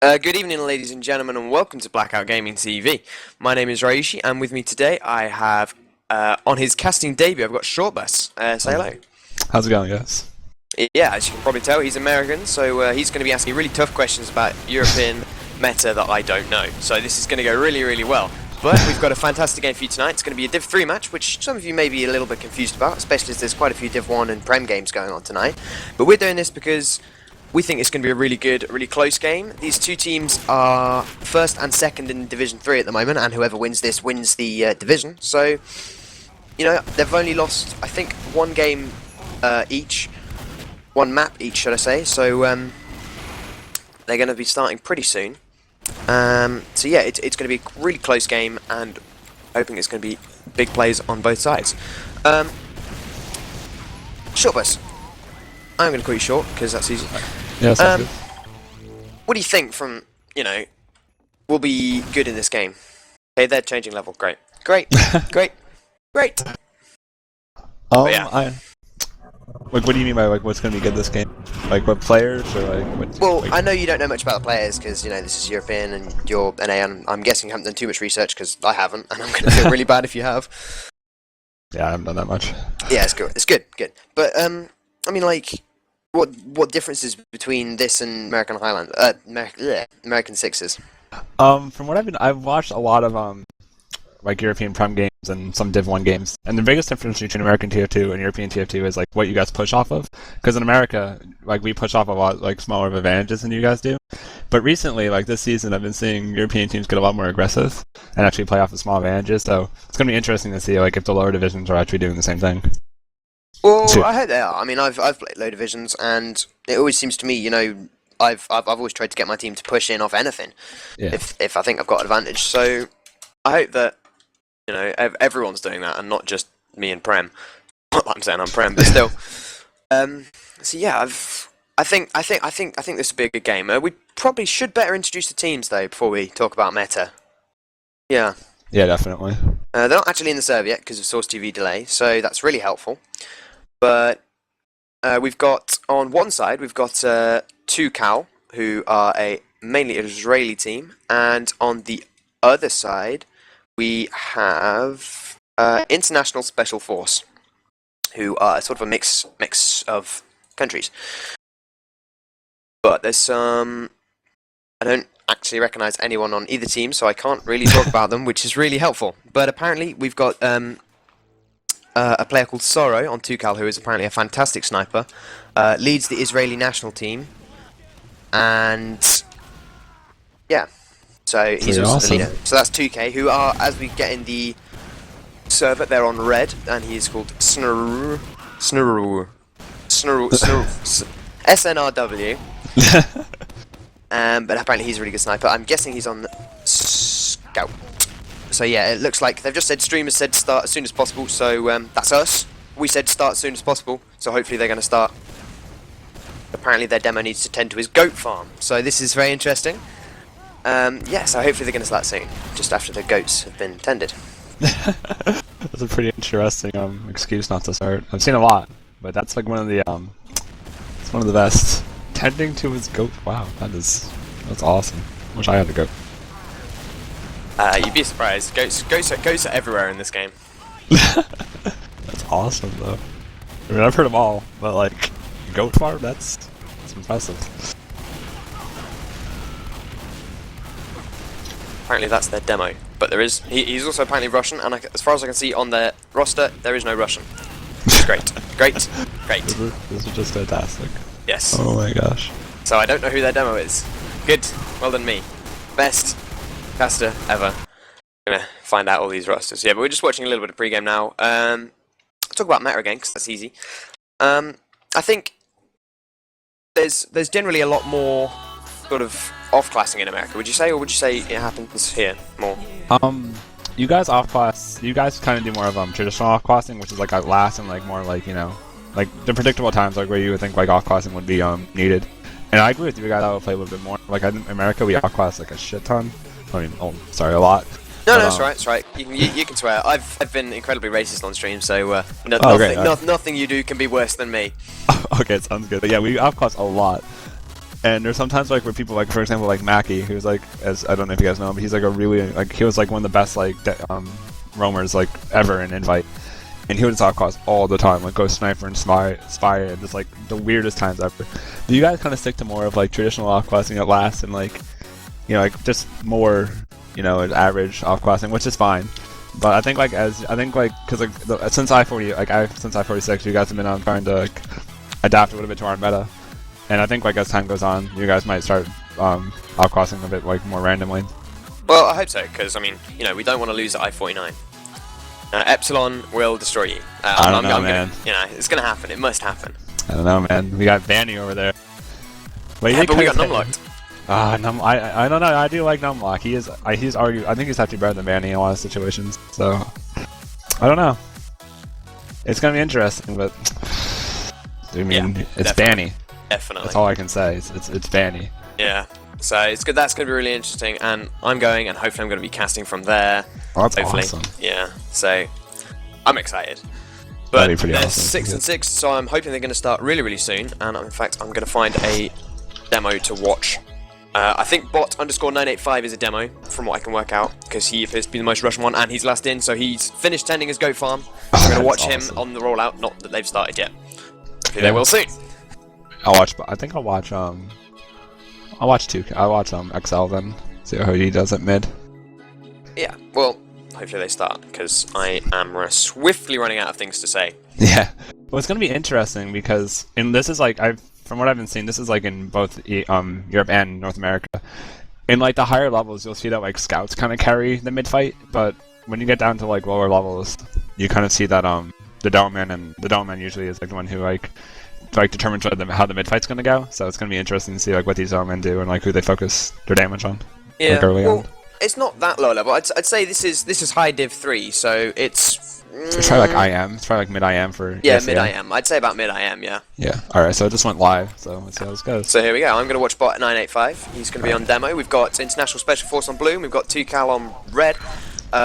Good evening, ladies and gentlemen, and welcome to Blackout Gaming TV. My name is Raishi, and with me today I have, on his casting debut, I've got Shortbus. Say hello. How's it going, guys? Yeah, as you can probably tell, he's American, so he's going to be asking really tough questions about European meta that I don't know. So this is going to go really, really well. But we've got a fantastic game for you tonight. It's going to be a Div 3 match, which some of you may be a little bit confused about, especially as there's quite a few Div 1 and Prem games going on tonight. But we're doing this because we think it's going to be a really good, really close game. These two teams are first and second in Division 3 at the moment, and whoever wins this wins the division. So, you know, they've only lost, I think, one game each. One map each, should I say. So, they're going to be starting pretty soon. So yeah, it's going to be a really close game, and hoping it's going to be big plays on both sides. Shortbus. I'm going to call you Short, because that's easy. Yeah, sounds good. What do you think from, will be good in this game? Okay, they're changing level. Great. Great. Great. Great. Yeah. What do you mean by what's going to be good this game? Like what players or what? Well, I know you don't know much about the players because this is European and you're NA, and I'm guessing you haven't done too much research because I haven't, and I'm going to feel really bad if you have. Yeah, I haven't done that much. Yeah, it's good. It's good. But I mean, like, what differences between this and American Highland? American Sixes. From what I've watched a lot of like European Prem games and some Div 1 games, and the biggest difference between American TF2 and European TF2 is like what you guys push off of. Because in America, like we push off a lot like smaller of advantages than you guys do. But recently, like this season, I've been seeing European teams get a lot more aggressive and actually play off the small advantages. So it's gonna be interesting to see like if the lower divisions are actually doing the same thing. Well, I hope they are. I mean, I've played low divisions, and it always seems to me, I've always tried to get my team to push in off anything, if I think I've got an advantage. So I hope that everyone's doing that, and not just me and Prem. Not that I'm saying I'm Prem, but still. So yeah, I think this will be a good game. We probably should better introduce the teams though before we talk about meta. Yeah. Yeah, definitely. They're not actually in the server yet because of Source TV delay, so that's really helpful. But we've got, on one side, we've got 2Cal, who are a mainly Israeli team, and on the other side, we have International Special Force, who are sort of a mix of countries. But there's some... I don't actually recognise anyone on either team, so I can't really talk about them, which is really helpful. But apparently, we've got a player called Sorrow on 2Cal, who is apparently a fantastic sniper, leads the Israeli national team, and yeah, so he's also the leader. So that's 2K, who are, as we get in the server, they're on red, and he is called SNRW. But apparently he's a really good sniper. I'm guessing he's on Scout. So yeah, it looks like they've just said streamers said start as soon as possible, so that's us. We said start as soon as possible, so hopefully they're going to start. Apparently their demo needs to tend to his goat farm, so this is very interesting. Yeah, so hopefully they're going to start soon, just after the goats have been tended. That's a pretty interesting excuse not to start. I've seen a lot, but that's like one of the it's one of the best. Tending to his goat. Wow, that's awesome. Wish I had a goat. You'd be surprised. Goats are everywhere in this game. That's awesome, though. I mean, I've heard them all, but like goat farm, that's impressive. Apparently that's their demo, but there is. He's also apparently Russian, and as far as I can see on their roster, there is no Russian. Great. This is just fantastic. Yes. Oh my gosh. So I don't know who their demo is. Good. Well done me. Best caster ever. Gonna find out all these rosters. Yeah, but we're just watching a little bit of pregame now. Talk about meta again, because that's easy. I think there's generally a lot more sort of off-classing in America, would you say? Or would you say it happens here more? You guys off-class, you guys kind of do more of traditional off-classing, which is like last and like more like, like the predictable times like where you would think like off-classing would be needed. And I agree with you guys, I would play a little bit more. Like in America, we off-class like a shit ton. I mean, a lot. No, that's right, that's right. You can swear. I've been incredibly racist on stream, so nothing you do can be worse than me. Okay, sounds good. But yeah, we off-class a lot. And there's sometimes like where people like, for example, like Mackie, who's like, as I don't know if you guys know him, but he's like a really like he was like one of the best like roamers like ever in Invite, and he would just outclass all the time, like go sniper and spy, and just like the weirdest times ever. Do you guys kind of stick to more of like traditional outclassing at last, and like like just more average outclassing, which is fine. But I think because since I-46, you guys have been trying to like, adapt a little bit to our meta. And I think like as time goes on, you guys might start outclassing a bit like more randomly. Well, I hope so, because I mean, we don't want to lose at I-49. Epsilon will destroy you. I don't know, man. It's gonna happen. It must happen. I don't know, man. We got Vanny over there. But we got Numlocked. I don't know. I do like Numlock. He's I think he's actually better than Vanny in a lot of situations. So I don't know. It's gonna be interesting, but I mean, it's Vanny. Definitely. That's all I can say. It's Vanny. Yeah. So it's good. That's going to be really interesting, and I'm going, and hopefully I'm going to be casting from there. Oh, that's hopefully. Awesome. Yeah. So I'm excited. But That'd be pretty there's awesome. 6 and 6, so I'm hoping they're going to start really, really soon. And in fact, I'm going to find a demo to watch. I think bot_985 is a demo, from what I can work out, because he appears to be the most Russian one, and he's last in, so he's finished tending his goat farm. So I'm going to watch him on the rollout. Not that they've started yet. Hopefully they will soon. I'll watch 2. I'll watch XL then. See how he does at mid. Yeah, well, hopefully they start, because I am swiftly running out of things to say. Yeah. Well, it's gonna be interesting because, and this is like from what I've been seeing, this is like in both Europe and North America. In like the higher levels, you'll see that like scouts kind of carry the mid fight, but when you get down to like lower levels, you kind of see that the Dollman usually is like the one who like determines how the mid fight's gonna go. So it's gonna be interesting to see like what these Dollmen do and like who they focus their damage on. Yeah, like early on. It's not that low level. I'd say this is high div 3, so it's. It's probably like IM. It's probably like mid IM for. Yeah, mid IM. I'd say about mid IM. Yeah. Yeah. All right. So it just went live. So let's see how this goes. So here we go. I'm gonna watch bot 985. He's gonna be on demo. We've got International Special Force on blue. And we've got 2Cal on red.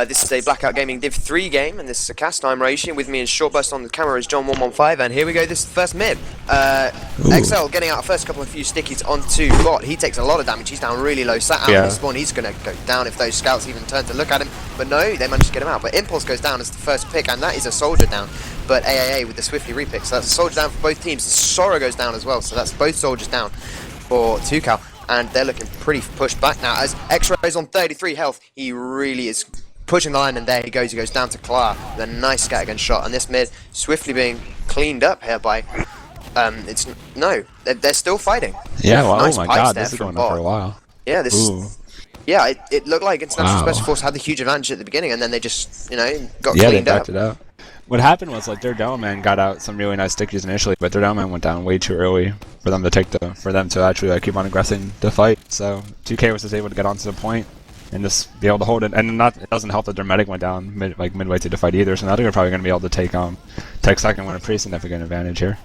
This is a Blackout Gaming Div 3 game, and this is a cast time ratio. With me in short burst on the camera is John115, and here we go, this is the first mid. XL getting out first couple of few stickies onto bot. He takes a lot of damage, he's down really low, sat out in the spawn, he's going to go down if those scouts even turn to look at him. But no, they managed to get him out. But Impulse goes down as the first pick, and that is a soldier down. But AAA with the swiftly repick, so that's a soldier down for both teams. Sora goes down as well, so that's both soldiers down for 2Cal. And they're looking pretty pushed back now. As X-Ray's on 33 health, he really is pushing the line, and there he goes down to Klar with a nice scattergun shot, and this mid swiftly being cleaned up here by they're still fighting. Yeah, well, nice oh my god, this is going on for a while. Yeah, it looked like International Special Force had the huge advantage at the beginning, and then they just got cleaned they backed up. it out. What happened was like their Downman got out some really nice stickies initially, but their Downman went down way too early for them to actually like keep on aggressing the fight. So 2K was just able to get onto the point and just be able to hold it, and it doesn't help that their medic went down midway through the fight either. So now they're probably going to be able to take second win a pretty significant advantage here.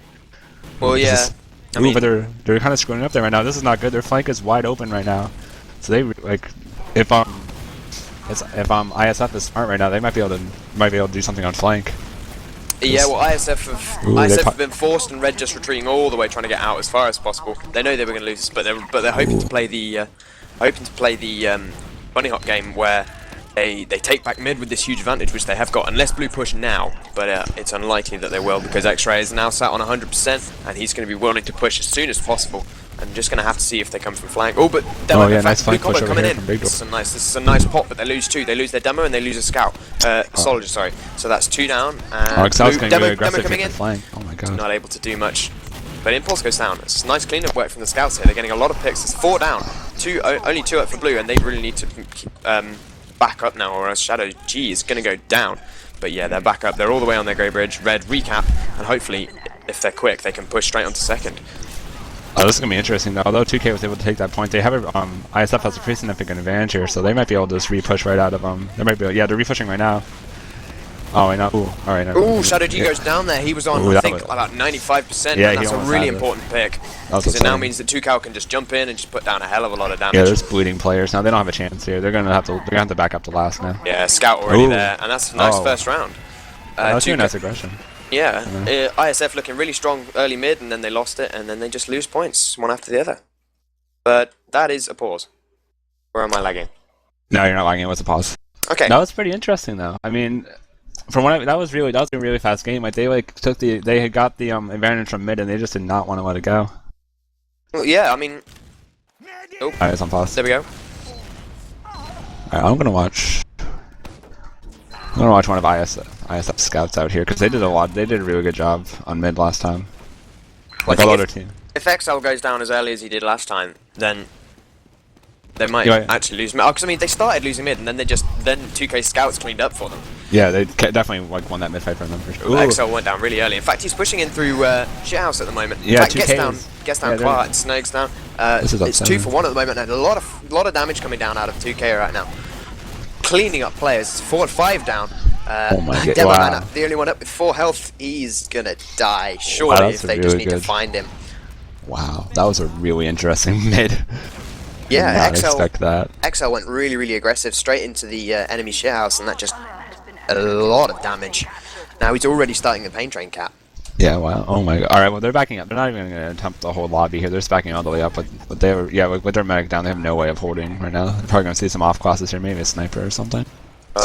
Well, yeah. But they're kind of screwing up there right now. This is not good. Their flank is wide open right now. So they like if ISF is smart right now, they might be able to do something on flank. Yeah, well, ISF have been forced, and Red just retreating all the way, trying to get out as far as possible. They know they were going to lose, but they're hoping to play the bunny hop game where they take back mid with this huge advantage, which they have got, unless blue push now, but it's unlikely that they will, because X-Ray is now sat on 100%, and he's going to be willing to push as soon as possible. I'm just going to have to see if they come from flank. Oh, but demo, nice flank push over coming here in. from Big Door. This is a nice pop, but they lose two. They lose their demo and they lose a scout, soldier. Sorry. So that's 2 down. And demo coming in. Flank. Oh my god. Not able to do much. But Impulse goes down. It's nice cleanup work from the scouts here. They're getting a lot of picks. It's 4 down. Only 2 up for blue, and they really need to keep, back up now, or else Shadow G is going to go down. But yeah, they're back up. They're all the way on their grey bridge. Red recap, and hopefully, if they're quick, they can push straight onto second. Oh, this is going to be interesting though. Although 2K was able to take that point, they have ISF has a pretty significant advantage here, so they might be able to just re-push right out of they might be. Yeah, they're re-pushing right now. Oh, wait, no. Ooh, all right. Ooh, Shadow G goes down there. He was on, I think, about 95%. Yeah, and that's a really important pick, because it now means that 2Cal can just jump in and just put down a hell of a lot of damage. Yeah, there's bleeding players now. They don't have a chance here. They're gonna have to back up to last now. Yeah, scout already there, and that's a nice first round. That's a nice aggression. Yeah, ISF looking really strong early mid, and then they lost it, and then they just lose points one after the other. but that is a pause. Or am I lagging? No, you're not lagging. It was a pause. Okay. That was pretty interesting, though. I mean, from what that was a really fast game. Like they had got the advantage from mid, and they just did not want to let it go. Well, yeah, I mean... Oh, Alright, it's on pause. there we go. Alright, I'm gonna watch one of ISF scouts out here because they did a lot. They did a really good job on mid last time. Like all other team. If XL goes down as early as he did last time, then they might Yeah. actually lose mid. Because I mean, they started losing mid, and then then 2K scouts cleaned up for them. Yeah, they definitely like won that mid fight from them for sure. XL went down really early. In fact, he's pushing in through shithouse at the moment. Yeah, in fact, 2K gets down quiet and snags down. This is it's upsetting. 2 for 1 at the moment, and a lot of damage coming down out of 2K right now. Cleaning up players. It's 4 and 5 down. Oh my god! Demo Wow. Man, the only one up with 4 health. He's gonna die surely Wow, if they just need to find him. Wow, that was a really interesting mid. Yeah, Did not expect that. XL went really aggressive straight into the enemy shithouse, and that just a lot of damage. Now he's already starting the pain train cap. Yeah, wow. Oh my god. Alright, well, they're backing up. They're not even going to attempt the whole lobby here. They're just backing all the way up. But they were, yeah, with their medic down, they have no way of holding right now. They're probably going to see some off classes here, maybe a sniper or something.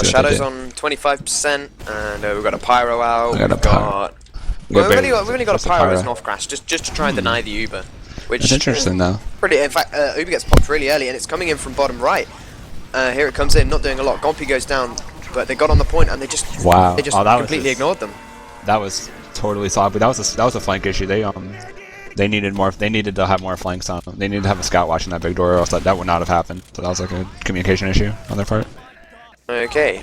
Shadow's on 25%, and we've got a pyro out. We've only got a pyro as an off crash, just to try and deny the Uber. Which That's interesting, though. In fact, Uber gets popped really early, and it's coming in from bottom right. Here it comes in, not doing a lot. Gompy goes down, but they got on the point, and they just completely ignored them. That was totally solid. But that was a flank issue. They needed more. They needed to have more flanks on them. They needed to have a scout watching that big door, or else that would not have happened. So that was like a communication issue on their part. Okay.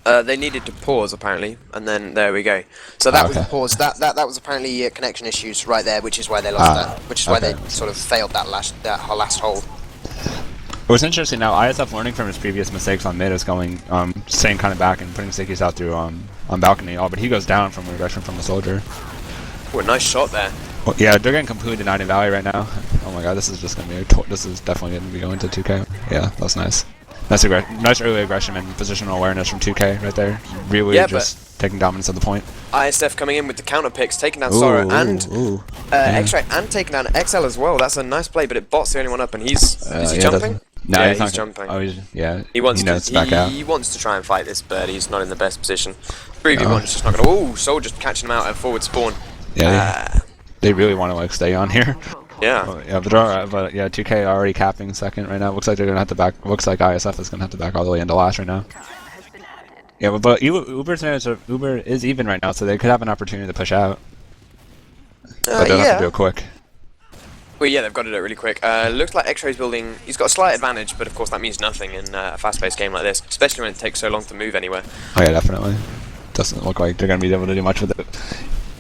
They needed to pause apparently, and then there we go. So that was the pause. That was apparently connection issues right there, which is why they lost that. Which is why they sort of failed that last hold. What's interesting now, ISF learning from his previous mistakes on mid is going, staying kind of back and putting stickies out through on balcony. Oh, but he goes down from aggression from the soldier. Oh, a nice shot there. Well, yeah, they're getting completely denied in Valley right now. Oh my god, this is just gonna be this is definitely gonna be going to 2K. Yeah, that's nice. That's nice early aggression and positional awareness from 2K right there. Really just taking dominance of the point. ISF coming in with the counter picks, taking down Sora and X-Ray, and taking down XL as well. That's a nice play, but it bots the only one up, and is he jumping? No, yeah, he's jumping. Oh, he wants to back out. He wants to try and fight this, but he's not in the best position. 3v1 is just not gonna. Ooh, Soul just catching him out at forward spawn. Yeah, they really want to like stay on here. Yeah. Yeah, but yeah, 2K already capping second right now. Looks like they're gonna have to back. Looks like ISF is gonna have to back all the way into last right now. Yeah, but Uber is even right now, so they could have an opportunity to push out. But they'll have to do it quick. Well, yeah, they've got to do it really quick. Looks like X-Ray's building. He's got a slight advantage, but of course that means nothing in a fast-paced game like this, especially when it takes so long to move anywhere. Oh yeah, definitely. Doesn't look like they're gonna be able to do much with it.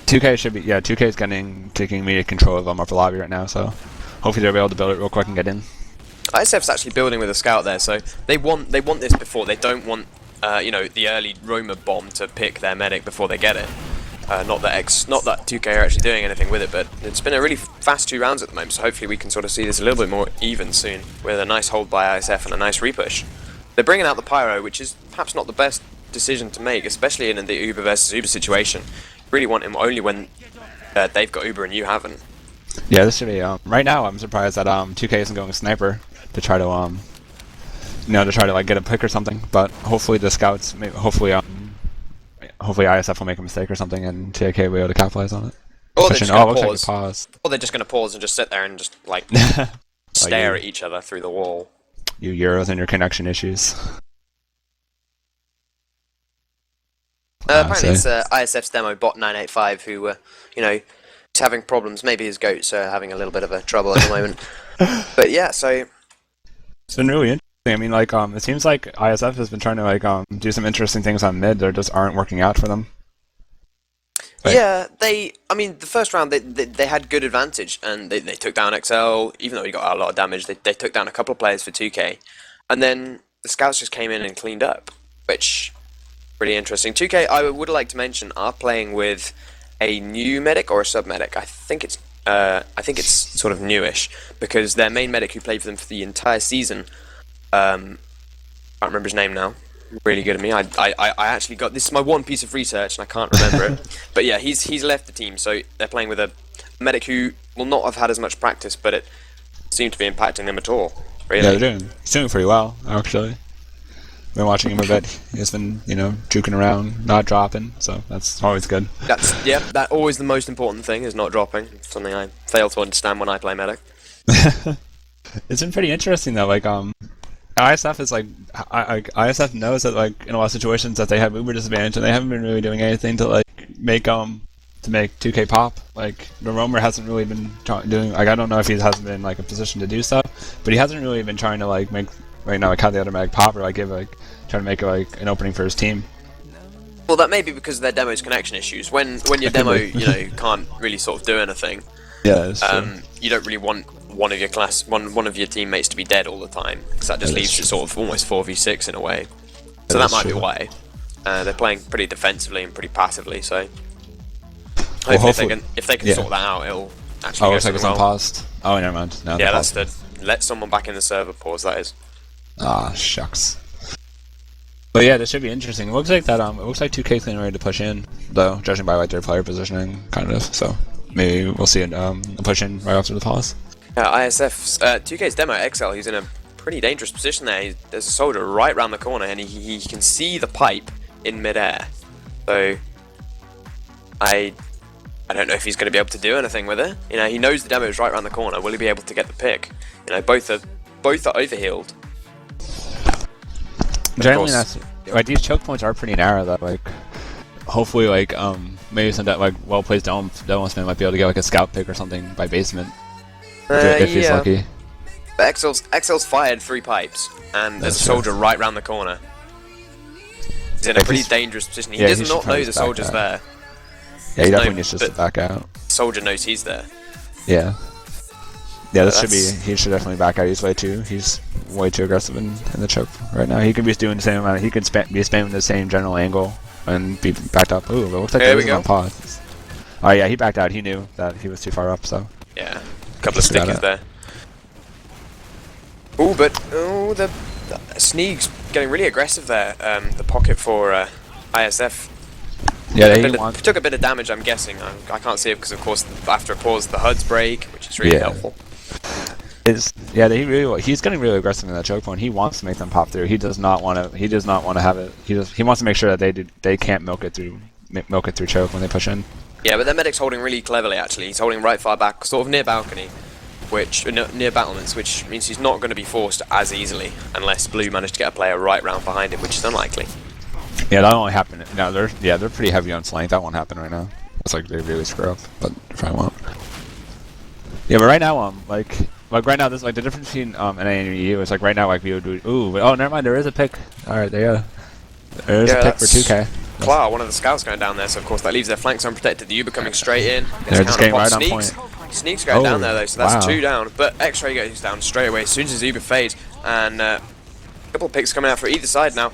2K should be, 2K is taking immediate control of upper lobby right now, so hopefully they'll be able to build it real quick and get in. ISF's actually building with a scout there, so they want this before. They don't want the early roamer bomb to pick their medic before they get it. Not that 2K are actually doing anything with it, but it's been a really fast 2 rounds at the moment, so hopefully we can sort of see this a little bit more even soon, with a nice hold by ISF and a nice repush. They're bringing out the pyro, which is perhaps not the best decision to make, especially in the Uber versus Uber situation. Really want him only when they've got Uber and you haven't. Yeah, this should be. Right now, I'm surprised that 2K isn't going sniper to try to like get a pick or something. But hopefully the scouts, hopefully ISF will make a mistake or something, and 2K will be able to capitalize on it. Or they're just going to pause. Like pause. Or they're just going to pause and just sit there and just like stare at each other through the wall. You Euros and your connection issues. Apparently it's ISF's demo bot 985 who, is having problems. Maybe his goats are having a little bit of a trouble at the moment. But yeah, so it's been really interesting. I mean, like, it seems like ISF has been trying to like do some interesting things on mid. They just aren't working out for them. But yeah, the first round they had good advantage and they took down XL, even though he got a lot of damage. They took down a couple of players for 2K, and then the scouts just came in and cleaned up, which pretty interesting. 2K, I would like to mention, are playing with a new medic or a sub medic. I think it's sort of newish, because their main medic who played for them for the entire season, can't remember his name now. Really good at me. I actually got this is my one piece of research and I can't remember it. But yeah, he's left the team, so they're playing with a medic who will not have had as much practice, but it seemed to be impacting them at all. Really. Yeah, he's doing pretty well, actually. Been watching him a bit. He's been, juking around, not dropping, so that's always good. That's always the most important thing, is not dropping. Something I fail to understand when I play medic. It's been pretty interesting though. Like, ISF is like, ISF knows that like in a lot of situations that they have uber disadvantage, and they haven't been really doing anything to like make 2K pop. Like the roamer hasn't really been doing. Like I don't know if he hasn't been like in a position to do so, but he hasn't really been trying to like make have the automatic pop or like try to make like an opening for his team. Well, that may be because of their demo's connection issues. When your demo can't really sort of do anything. Yeah, that's true. You don't really want one of your teammates to be dead all the time, because that just leaves you sort of almost 4v6 in a way. So that might be why. They're playing pretty defensively and pretty passively. So hopefully if they can sort that out, it'll actually go it's paused. Oh, never mind. No, yeah, that's the let someone back in the server pause. That is. Ah, shucks. But yeah, this should be interesting. It looks like 2K's getting ready to push in, though, judging by like their player positioning, kind of. So maybe we'll see a push in right after the pause. ISF's 2K's demo XL. He's in a pretty dangerous position there. There's a soldier right around the corner, and he can see the pipe in midair. So I don't know if he's going to be able to do anything with it. He knows the demo is right around the corner. Will he be able to get the pick? Both are overhealed. Generally, these choke points are pretty narrow. That like, hopefully, like maybe some that like well-placed Delmosman might be able to get like a scout pick or something by basement if he's lucky. But XL's fired 3 pipes, and there's a soldier right round the corner. He's in a pretty dangerous position. He does not know the soldier's there. Yeah, he definitely needs to just back out. The soldier knows he's there. Yeah. Yeah, he should definitely back out. He's way too aggressive in the choke right now. He could be doing the same amount. He could be spamming the same general angle and be backed up. Ooh, it looks like there is on pause. Oh yeah, he backed out. He knew that he was too far up, so. Yeah, a couple of stickers there. Ooh, but the Sneeg's getting really aggressive there. The pocket for ISF. Yeah, he took a bit of damage, I'm guessing. I can't see it because, of course, after a pause, the HUDs break, which is really helpful. He's getting really aggressive in that choke point. He wants to make them pop through. He does not want to have it. He wants to make sure that they can't milk it through choke when they push in. Yeah, but their medic's holding really cleverly. Actually, he's holding right far back, sort of near balcony, near battlements, which means he's not going to be forced as easily unless Blue managed to get a player right round behind him, which is unlikely. Yeah, that won't happen. No, they're pretty heavy on flank. That won't happen right now. It's like they really screw up, but they probably won't. Yeah, but right now, like right now, this like the difference between NA and EU is like right now, like we would do. Never mind. There is a pick. All right, there is a pick for 2K. Klar, one of the scouts going down there, so of course that leaves their flanks unprotected. The Uber coming straight in. They're just getting right on point. Sneak's going down there though, so that's 2 down. But X-Ray goes down straight away as soon as his Uber fades, and a couple of picks coming out for either side now.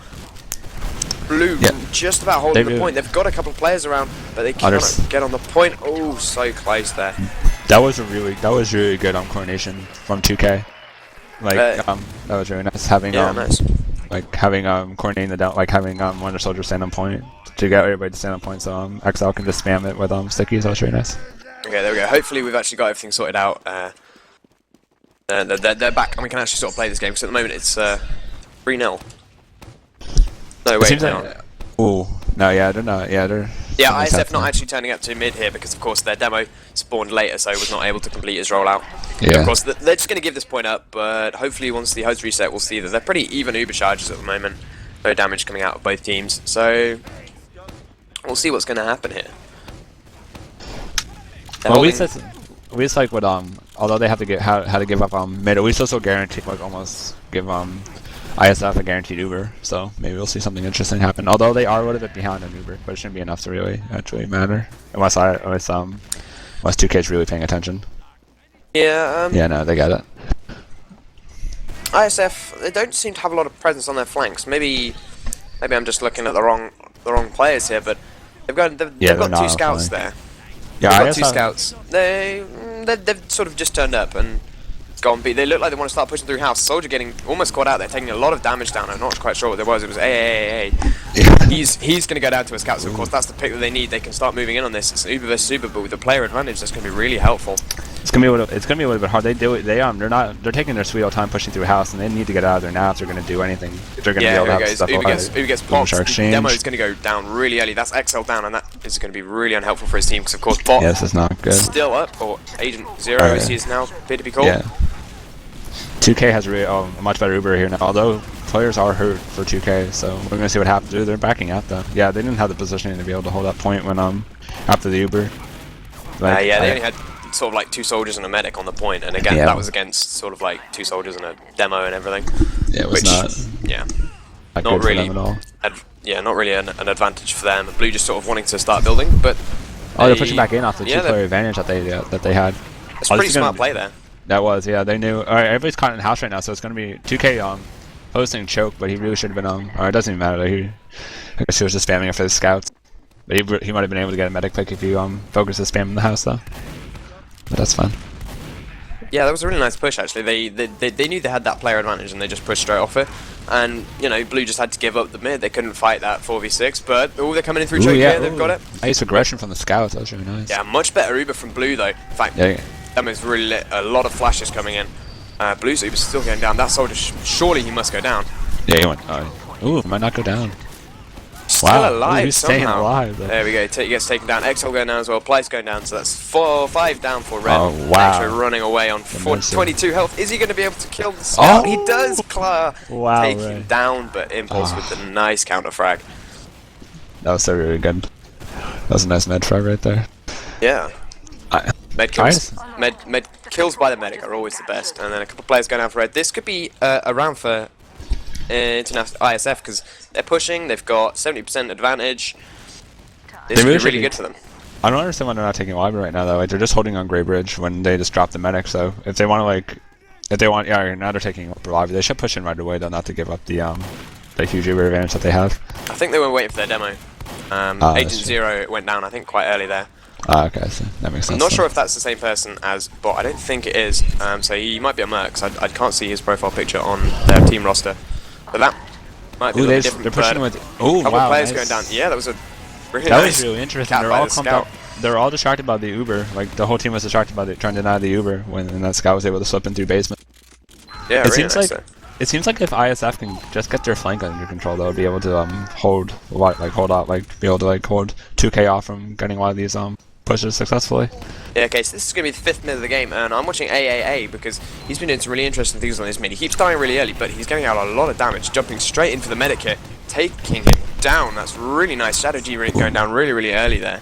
Blue just about holding the point. They've got a couple of players around, but they cannot get on the point. Oh, so close there. That was really good coordination from 2K. Like that was really nice having coordinating the down, like having one of the soldiers stand on point to get everybody to stand on point, so XL can just spam it with stickies. That was really nice. Okay, there we go. Hopefully we've actually got everything sorted out. They're back, and we can actually sort of play this game. Because at the moment it's 3-0. No, wait, they're not. Yeah, ISF not actually turning up to mid here because, of course, their demo spawned later, so was not able to complete his rollout. Yeah. Of course, they're just going to give this point up, but hopefully once the HUDs reset, we'll see that they're pretty even Uber charges at the moment. No damage coming out of both teams, so we'll see what's going to happen here. Well, we just like would although they have to had to give up mid, we still guarantee almost give ISF a guaranteed Uber, so maybe we'll see something interesting happen. Although they are a little bit behind on Uber, but it shouldn't be enough to really actually matter unless 2K's really paying attention. Yeah. Yeah, no, they got it. ISF, they don't seem to have a lot of presence on their flanks. Maybe I'm just looking at the wrong players here, but they've got 2 scouts there. Yeah, they've got 2 scouts. They've sort of just turned up and gone B. They look like they want to start pushing through house. Soldier getting almost caught out there, taking a lot of damage down. I'm not quite sure what there was. It was A. He's going to go down to a scout, so of course that's the pick that they need. They can start moving in on this. It's Uber versus Uber, but with the player advantage, that's going to be really helpful. It's gonna be a little bit hard. They're taking their sweet old time pushing through house, and they need to get out of there now if they're gonna do anything. If they're gonna be able to have stuff Uber gets popped. The exchange. demo is gonna go down really early. That's XL down, and that is gonna be really unhelpful for his team because of course bot. Yeah, this is not good. Still up, or Agent Zero as he is now appeared to be called. Yeah. 2K has a much better Uber here now, although players are hurt for 2K, so we're gonna see what happens. They're backing out though. Yeah, they didn't have the positioning to be able to hold that point when after the Uber. They only had sort of like 2 soldiers and a medic on the point, and again that was against sort of like 2 soldiers and a demo and everything. Yeah, it was not really at all. Not really an advantage for them. Blue just sort of wanting to start building, but they're pushing back in off the 2-player advantage that they had. It's a pretty smart play there. That was, yeah, they knew. Alright, everybody's caught in house right now, so it's gonna be 2K posting choke, but he really should have been Alright, it doesn't even matter. I guess he was just spamming it for the scouts. But he might have been able to get a medic pick if you focuses spam in the house though. But that's fine. Yeah, that was a really nice push actually. They knew they had that player advantage and they just pushed straight off it. And you know, Blue just had to give up the mid. They couldn't fight that 4v6, but they're coming in through choke here. They've got it. Nice aggression from the scouts. That was really nice. Yeah, much better Uber from Blue though. In fact, that was really lit. A lot of flashes coming in. Blue's Uber's still going down. That soldier, surely he must go down. Yeah, he went. Ooh, might not go down. Still alive he's somehow. Staying alive. There we go. He gets taken down. XL going down as well. Ply's going down. So that's 5 down for Red. Oh wow! Actually running away on 22 health. Is he going to be able to kill the scout? He does. Claw take him down, but Impulse with the nice counter frag. That was so really good. That was a nice med frag right there. Yeah. Med kills by the medic are always the best, and then a couple players going down for Red. This could be a round for international ISF because they're pushing. They've got 70% advantage. This could be really good for them. I don't understand why they're not taking Wyber right now though. Like, they're just holding on Grey Bridge when they just dropped the medic. So if they want to now they're taking up Wyber. They should push in right away though, not to give up the huge Uber advantage that they have. I think they were waiting for their demo. Agent Zero went down I think quite early there. Okay, so that makes sense. I'm not sure if that's the same person as Bot. I don't think it is. So he might be a Merc. So I can't see his profile picture on their team roster. But that might be a little different. They're pushing with. Couple players going down. Yeah, that was a really nice. Was really interesting. They're all distracted by the Uber. Like the whole team was distracted by trying to deny the Uber when that scout was able to slip in through basement. Yeah, it seems like if ISF can just get their flank under control, they'll be able to hold out, be able to hold 2K off from getting one of these pushes successfully. Yeah, okay, so this is going to be the 5th mid of the game, and I'm watching AAA because he's been doing some really interesting things on this mid. He keeps dying really early, but he's getting out a lot of damage, jumping straight into the medic here, taking him down. That's really nice strategy, going down really, really early there.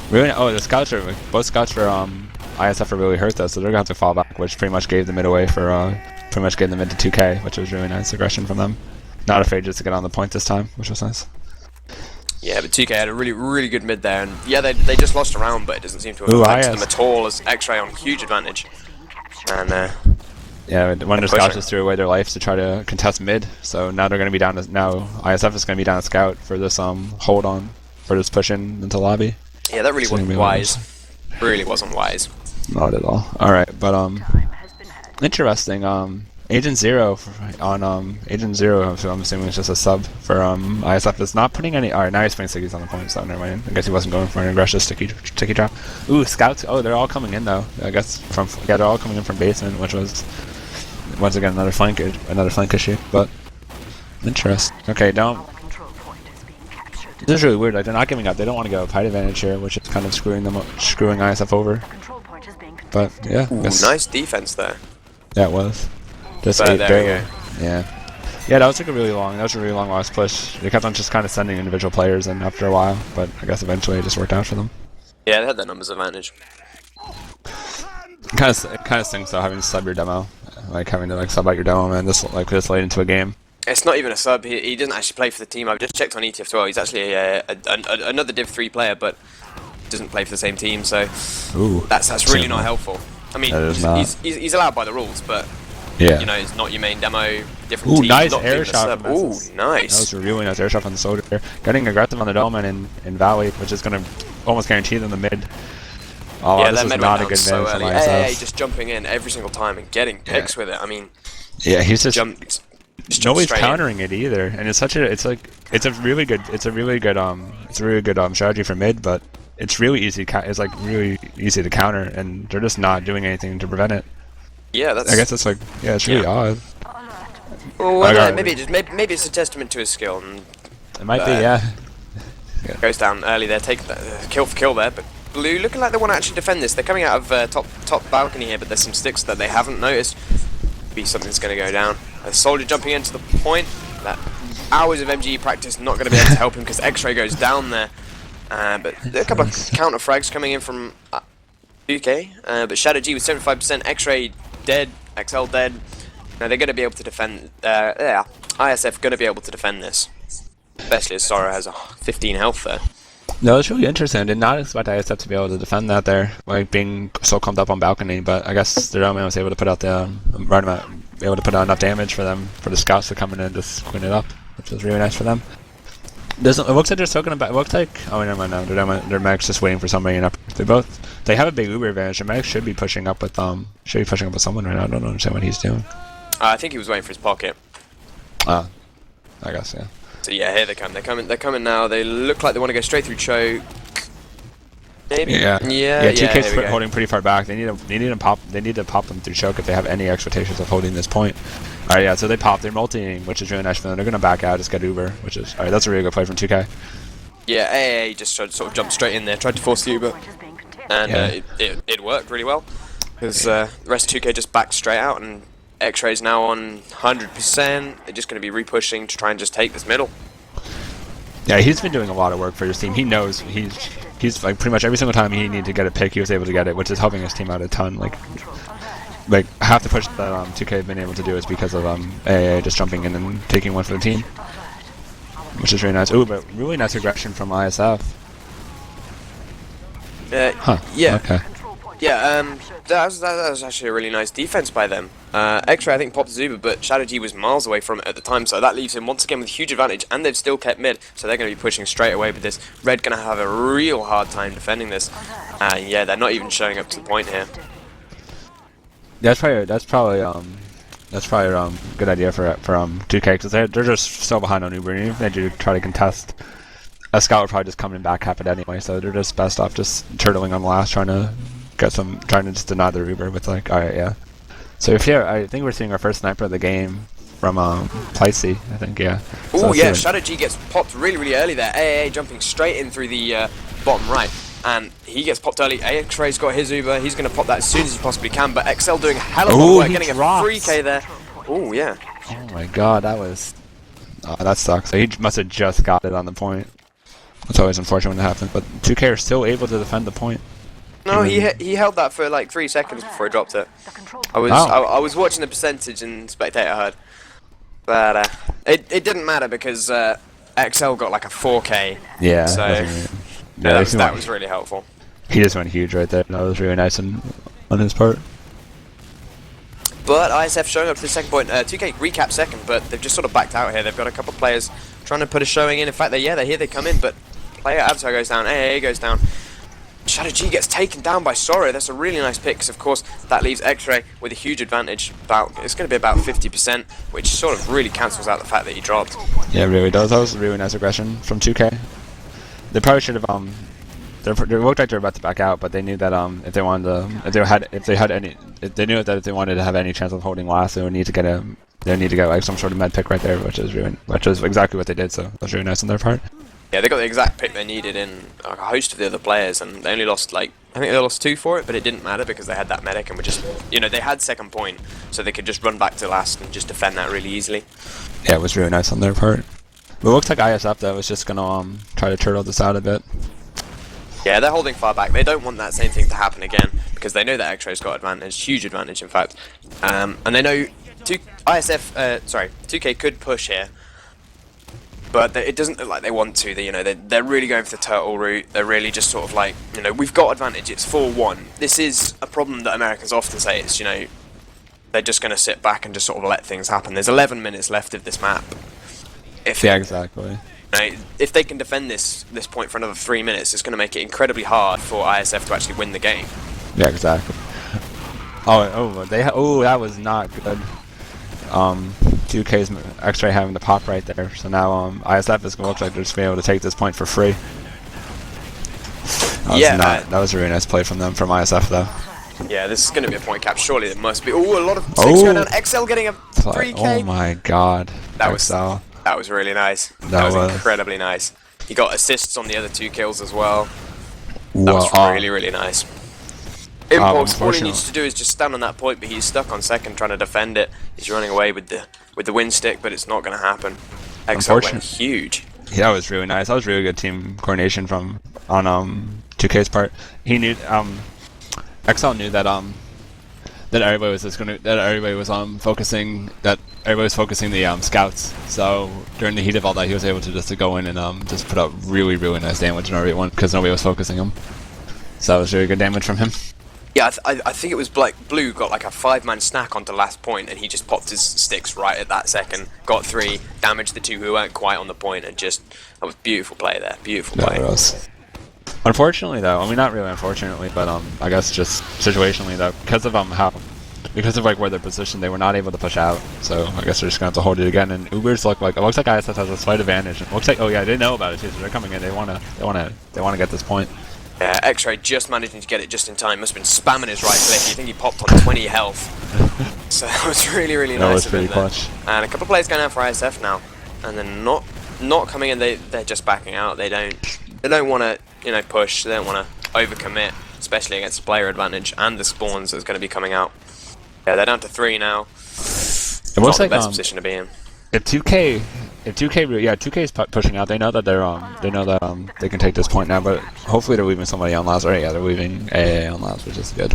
Really? Oh, the scouts are both scouts for ISF are really hurt though, so they're gonna have to fall back, which pretty much gave the mid away for pretty much gave the mid to 2K, which was really nice aggression from them. Not afraid just to get on the point this time, which was nice. Yeah, but 2K had a really, really good mid there, and yeah, they just lost a round, but it doesn't seem to have affected them at all, as X-Ray on huge advantage. And yeah, one of the scouts just threw away their lives to try to contest mid, so now they're going to be down to, ISF is going to be down to scout for this hold on, for this push in into lobby. Yeah, that really wasn't wise. Really wasn't wise. Not at all. Alright, but interesting, Agent Zero Agent Zero, so I'm assuming it's just a sub for ISF. Is not putting any. Alright, now he's putting stickies on the point, so never mind. I guess he wasn't going for an aggressive sticky drop. Ooh, scouts. Oh, they're all coming in though. I guess they're all coming in from basement, which was once again another flank issue. But interesting. Okay, this is really weird. Like they're not giving up. They don't want to go height advantage here, which is kind of screwing ISF over. But yeah, nice defense there. Yeah, it was. Just there we go. Yeah, that was like a really long last push. They kept on just kind of sending individual players in after a while, but I guess eventually it just worked out for them. Yeah, they had that numbers advantage. It kind of stinks though having to sub your demo, like having to sub out your demo man this late into a game. It's not even a sub. He doesn't actually play for the team. I've just checked on ETF2L. He's actually another Div 3 player, but doesn't play for the same team. So that's really not helpful. I mean, he's allowed by the rules, but yeah, it's not your main demo. Different team. Nice not air shot. Ooh, nice. That was a really nice air shot from the soldier there. Getting aggressive on the Dolman in Valley, which is going to almost guarantee them the mid. Oh, yeah, this is not a good so mid from early. ISF. Hey, just jumping in every single time and getting picks with it. I mean, yeah, he's just jumped. Nobody's countering it either, and it's a really good strategy for mid, but it's really easy. It's like really easy to counter, and they're just not doing anything to prevent it. Yeah, that's. I guess it's like it's really odd. Well, maybe it's a testament to his skill. And, it might be, yeah. Goes down early there, take kill for kill there, but Blue looking like they want to actually defend this. They're coming out of top balcony here, but there's some sticks that they haven't noticed. Be something's going to go down. A soldier jumping into the point. That hours of MGE practice not going to be able to help him because X-Ray goes down there. But there are a couple of counter frags coming in from UK. But Shadow G with 75%, X-Ray dead, XL dead. Now they're going to be able to defend. ISF going to be able to defend this. Especially as Sora has 15 health there. No, it's really interesting. I did not expect ISF to be able to defend that there, like being so clumped up on balcony. But I guess their man was able to put out the right amount, able to put out enough damage for them, for the scouts to come in and just clean it up, which was really nice for them. It looks like they're soaking about. It looks like never mind now. Their medics just waiting for somebody. And they have a big Uber advantage. Their medics should be pushing up with someone right now. I don't understand what he's doing. I think he was waiting for his pocket. I guess yeah. So yeah, here they come. They're coming now. They look like they want to go straight through choke. Maybe. Yeah. Yeah. TK's holding pretty far back. They need to pop them through choke if they have any expectations of holding this point. All right, yeah. So they pop. They're multiing, which is really nice for them. They're gonna back out, just get Uber, which is all right. That's a really good play from 2K. Yeah, AA just tried to sort of jump straight in there, tried to force the Uber, and it worked really well because the rest of 2K just backed straight out and. X-Ray's now on 100%. They're just going to be re-pushing to try and just take this middle. Yeah, he's been doing a lot of work for his team. He knows he's like pretty much every single time he needed to get a pick, he was able to get it, which is helping his team out a ton. Like half the push that 2K have been able to do is because of AA just jumping in and taking one for the team, which is really nice. Ooh, but really nice aggression from ISF. Yeah. Okay. Yeah, that was actually a really nice defense by them. X-Ray, I think, popped Zuba, but Shadow G was miles away from it at the time, so that leaves him once again with huge advantage, and they've still kept mid, so they're going to be pushing straight away with this. Red going to have a real hard time defending this. Yeah, they're not even showing up to the point here. That's probably a good idea for 2K, because they're just so behind on Uber, and even if they do try to contest, a scout would probably just come and back cap it anyway, so they're just best off just turtling on the last, trying to just deny their Uber with like, alright, yeah. So I think we're seeing our first sniper of the game from Plicey, I think, yeah. Oh yeah, Shadow G gets popped really, really early there. AA jumping straight in through the bottom right, and he gets popped early. X-Ray's got his Uber, he's going to pop that as soon as he possibly can, but XL doing a hell of a lot of work, getting a 3k there. Oh yeah. Oh my god, that sucks. So he must have just got it on the point. It's always unfortunate when that happens, but 2K are still able to defend the point. No, he held that for like 3 seconds before he dropped it. I was watching the percentage in Spectator HUD, but it didn't matter because XL got like a 4k. Yeah. So that was really helpful. He just went huge right there. That was really nice on his part. But ISF showing up to the second point. 2K recap second, but they've just sort of backed out here. They've got a couple of players trying to put a showing in. In fact, they're here. They come in, but player Avatar goes down. AA goes down. Shadow G gets taken down by Sora. That's a really nice pick because, of course, that leaves X-Ray with a huge advantage. It's going to be about 50%, which sort of really cancels out the fact that he dropped. Yeah, it really does. That was a really nice aggression from 2K. They probably should have. They looked like they were about to back out, but they knew that if they knew that if they wanted to have any chance of holding last, they would need to get like some sort of med pick right there, which is exactly what they did. So that was really nice on their part. Yeah, they got the exact pick they needed in a host of the other players, and they only lost I think they lost 2 for it, but it didn't matter because they had that medic and were just, they had second point, so they could just run back to last and just defend that really easily. Yeah, it was really nice on their part. But it looks like ISF though is just gonna try to turtle this out a bit. Yeah, they're holding far back. They don't want that same thing to happen again because they know that X-Ray's got advantage, huge advantage in fact, and they know 2K could push here. But it doesn't look like they want to. They're really going for the turtle route. They're really just sort of like, we've got advantage. It's 4-1. This is a problem that Americans often say. It's, they're just going to sit back and just sort of let things happen. There's 11 minutes left of this map. Exactly. If they can defend this point for another 3 minutes, it's going to make it incredibly hard for ISF to actually win the game. Yeah, exactly. That was not good. 2K's X-Ray having the pop right there, so now ISF is going to look like they're just being able to take this point for free. That was a really nice play from them, from ISF though. Yeah, this is going to be a point cap. Surely there must be. Oh, a lot of six going down. XL getting a 3K. Oh my god. That was really nice. That was incredibly nice. He got assists on the other 2 kills as well. That was really, really nice. Impulse, all he needs to do is just stand on that point, but he's stuck on second trying to defend it. He's running away with the wind stick, but it's not going to happen. XL went huge. Yeah, that was really nice. That was really good team coordination on 2K's part. He knew XL knew that everybody was focusing the scouts. So during the heat of all that, he was able to just go in and just put up really, really nice damage on everyone because nobody was focusing him. So that was really good damage from him. Yeah, I think it was Blue got like a 5-man snack onto last point, and he just popped his sticks right at that second. Got 3, damaged the 2 who weren't quite on the point, and that was beautiful play there. Beautiful play. It was. Unfortunately, though, I mean, not really unfortunately, but I guess just situationally, though, because of like where they're positioned, they were not able to push out. So I guess they're just gonna have to hold it again. And Uber's it looks like ISS has a slight advantage. It looks like they know about it too, so they're coming in. They wanna get this point. Yeah, X-Ray just managing to get it just in time. Must have been spamming his right click. You think he popped on 20 health. So that was really, really nice. That was pretty clutch. And a couple of players going out for ISF now, and they're not coming in. They're just backing out. They don't want to push. They don't want to overcommit, especially against the player advantage and the spawns that's going to be coming out. Yeah, they're down to 3 now. It looks like the best position to be in. If 2K is pushing out, they know that they can take this point now. But hopefully they're leaving somebody on last. Right? Yeah, they're leaving AA on last, which is good.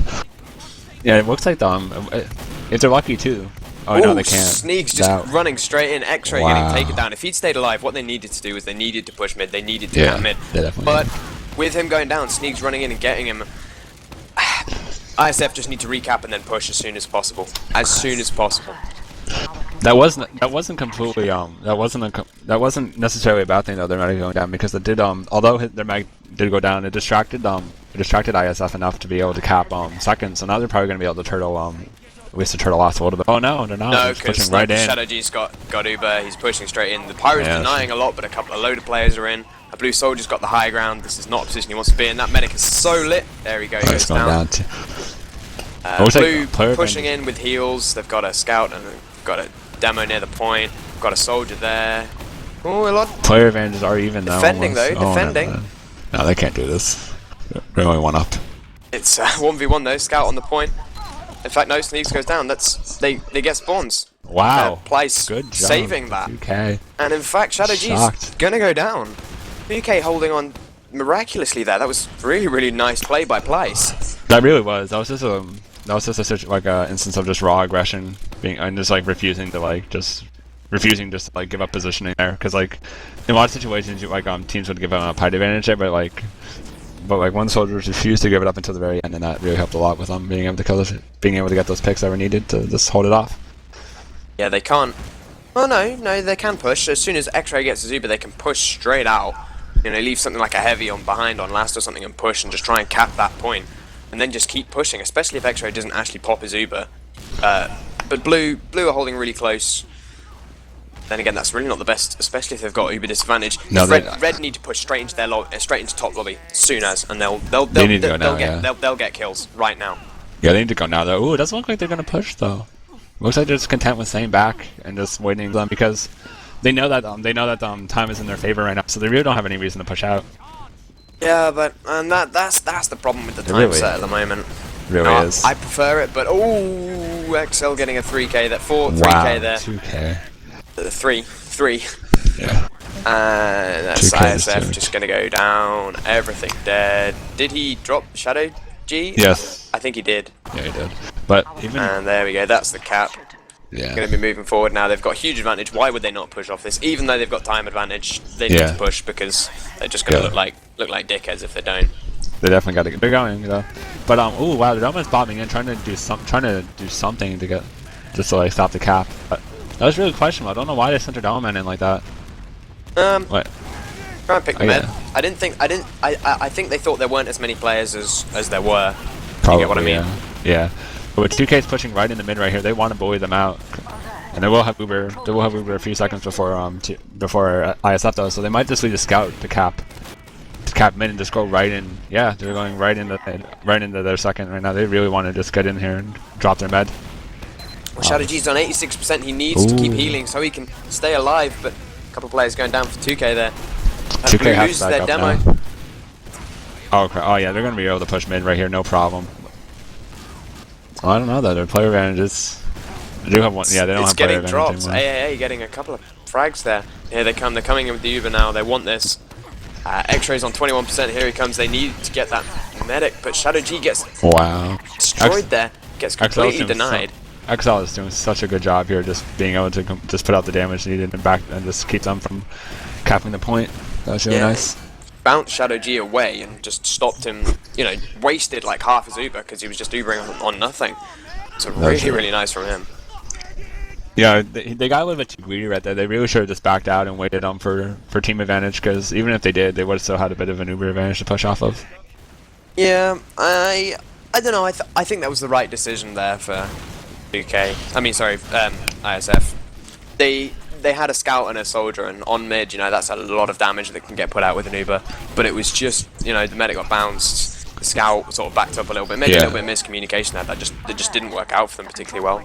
Yeah, it looks like if they're lucky too. Oh no, they can't. Sneaks just running straight in. X-Ray getting taken down. If he'd stayed alive, what they needed to do was they needed to push mid. They needed to come mid. But with him going down, Sneaks running in and getting him. ISF just need to recap and then push as soon as possible. As soon as possible. That wasn't completely that wasn't necessarily a bad thing though. Their mag going down because it did although their mag did go down, it distracted ISF enough to be able to cap second. So now they're probably going to be able to turtle at least to turtle off a little bit. Oh no, they're not. No, because right Shadow G's got Uber. He's pushing straight in. The Pyro's denying a lot, but a load of players are in. A Blue Soldier's got the high ground. This is not a position he wants to be in. That medic is so lit. There we go. He goes down. Blue pushing in with heals. They've got a scout and they've got a demo near the point. Got a soldier there. Oh, a lot. Player advantages are even though. Defending though. Defending. No, they can't do this. They're only 1 up. It's 1v1 though. Scout on the point. In fact, no. Sneaks goes down. They get spawns. Wow. Place good job. saving that. UK. And in fact, Shadow G's gonna go down. UK holding on miraculously there. That was really, really nice play by Place. That really was. That was just a instance of just raw aggression, and just like refusing to give up positioning there. Because like in a lot of situations, teams would give up a height advantage there, but one soldier refused to give it up until the very end, and that really helped a lot with them being able to get those picks that were needed to just hold it off. Yeah, they can't. Oh no, they can push. As soon as X-Ray gets his Uber, they can push straight out. Leave something like a heavy on behind on last or something and push and just try and cap that point. And then just keep pushing, especially if X-Ray doesn't actually pop his Uber. But Blue are holding really close. Then again, that's really not the best, especially if they've got Uber disadvantage. No, Red need to push straight into top lobby as soon as, and they'll get kills right now. Yeah, they need to go now though. Ooh, it doesn't look like they're gonna push though. Looks like they're just content with staying back and just waiting for them because they know that time is in their favor right now, so they really don't have any reason to push out. Yeah, but that's the problem with the time set at the moment. Really is. I prefer it, but XL getting a 3K, that 3K there. 2K. 3. Yeah. And that's ISF just gonna go down. Everything dead. Did he drop Shadow G? Yes. I think he did. Yeah, he did. But and there we go. That's the cap. Yeah. Going to be moving forward now. They've got a huge advantage. Why would they not push off this? Even though they've got time advantage, they need to push because they're just going to look like dickheads if they don't. They definitely got to get. They're going though. But oh wow, they're almost bombing in, trying to do something to get just to like stop the cap. But that was really questionable. I don't know why they sent their Dollman in like that. What? Try and pick them in. I think they thought there weren't as many players as there were. Probably, you get what I mean? Yeah. But with 2K's pushing right in the mid right here, they want to bully them out, and they will have Uber. They will have Uber a few seconds before ISF does, so they might just leave a scout to cap cap mid and just go right in. Yeah, they're going right into their second right now. They really want to just get in here and drop their med. Well, Shadow G's on 86%. He needs to keep healing so he can stay alive. But a couple of players going down for 2K there. 2K has loses to back their up demo. now. Oh, okay. Oh yeah, they're gonna be able to push mid right here, no problem. I don't know though. Their player advantages. They do have one. Yeah, they don't have player advantage dropped. anymore. AAA getting a couple of frags there. Here they come. They're coming in with the Uber now. They want this. X-Ray's on 21%. Here he comes. They need to get that medic, but Shadow G gets destroyed there. Gets completely denied. XL is doing such a good job here, just being able to just put out the damage needed and back and just keep them from capping the point. That's really nice. Bounced Shadow G away and just stopped him. You know, wasted like half his Uber because he was just Ubering on nothing. So really nice from him. Yeah, they got a little bit too greedy right there. They really should have just backed out and waited on for team advantage, because even if they did, they would have still had a bit of an Uber advantage to push off of. Yeah, I don't know. I think that was the right decision there for UK. I mean, sorry, ISF. They had a scout and a soldier, and on mid, you know, that's a lot of damage that can get put out with an Uber. But it was just, you know, the medic got bounced. The scout sort of backed up a little bit, maybe a little bit of miscommunication there. That just didn't work out for them particularly well.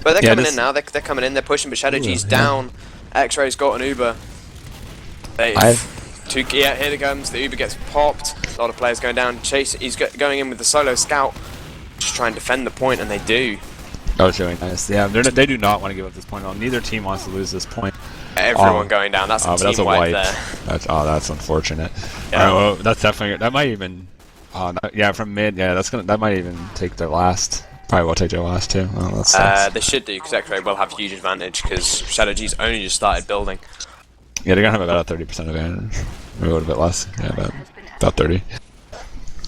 But they're coming in now. They're coming in. They're pushing. But Shadow G's down. X-Ray's got an Uber. Yeah, here it comes. The Uber gets popped. A lot of players going down. Chase. He's going in with the solo scout. Just try and defend the point, and they do. That was really nice. Yeah, they do not want to give up this point. Neither team wants to lose this point. Everyone going down. That's a team wipe there. That's unfortunate. Yeah. All right, well, that's definitely. That might even. Yeah, from mid. Yeah, that might even take their last. Probably will take their last too. Oh, they should do, because X-Ray will have huge advantage, because Shadow G's only just started building. Yeah, they're gonna have about a 30% advantage. Maybe a little bit less. Yeah, about 30.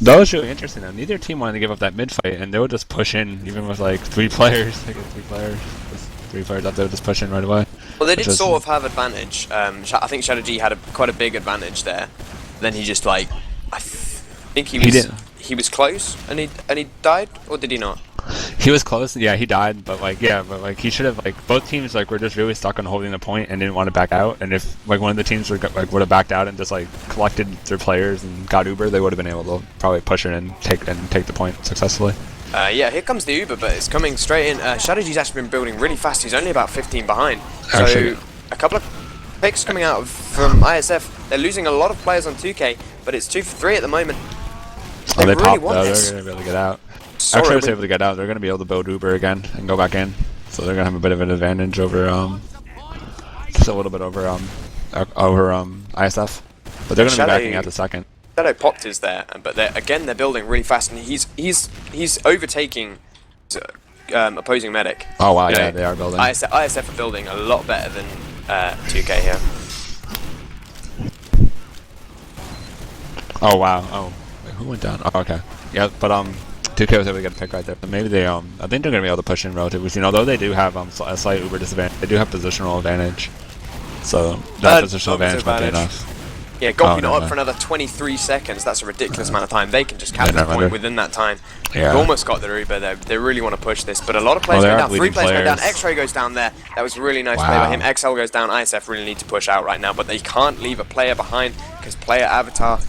That was really interesting though. Neither team wanted to give up that mid fight, and they would just push in, even with like 3 players. They get 3 players. 3 players up, they would just push in right away. Well, they did sort of have advantage. I think Shadow G had quite a big advantage there. Then he just like, I think he was close, and he died, or did he not? He was close. Yeah, he died, but he should have, like, both teams like were just really stuck on holding the point and didn't want to back out. And if like one of the teams would have backed out and just like collected their players and got Uber, they would have been able to probably push it and take the point successfully. Yeah, here comes the Uber, but it's coming straight in. Shadow G's actually been building really fast. He's only about 15 behind. So a couple of picks coming out from ISF. They're losing a lot of players on 2K, but it's 2 for 3 at the moment. They really popped though. They're going to be able to get out. Actually, I was able to get out. They're going to be able to build Uber again and go back in. So they're going to have a bit of an advantage over, just a little bit over ISF. But they're going to be backing out the second. Shadow popped his there, but they're building really fast, and he's overtaking opposing medic. Oh wow, yeah, they are building. ISF are building a lot better than 2K here. Oh wow. Oh, wait, who went down? Oh, okay. Yeah, but 2K was able to get a pick right there. But maybe they I think they're gonna be able to push in relatively soon. Although they do have a slight Uber disadvantage, they do have positional advantage. So that positional advantage might be enough. Yeah, Golpy not up for another 23 seconds. That's a ridiculous amount of time. They can just cap the point within that time. Yeah. They've almost got their Uber. They really want to push this, but a lot of players go down. 3 players go down. X-Ray goes down there. That was a really nice play by him. XL goes down. ISF really need to push out right now, but they can't leave a player behind, because player Avatar,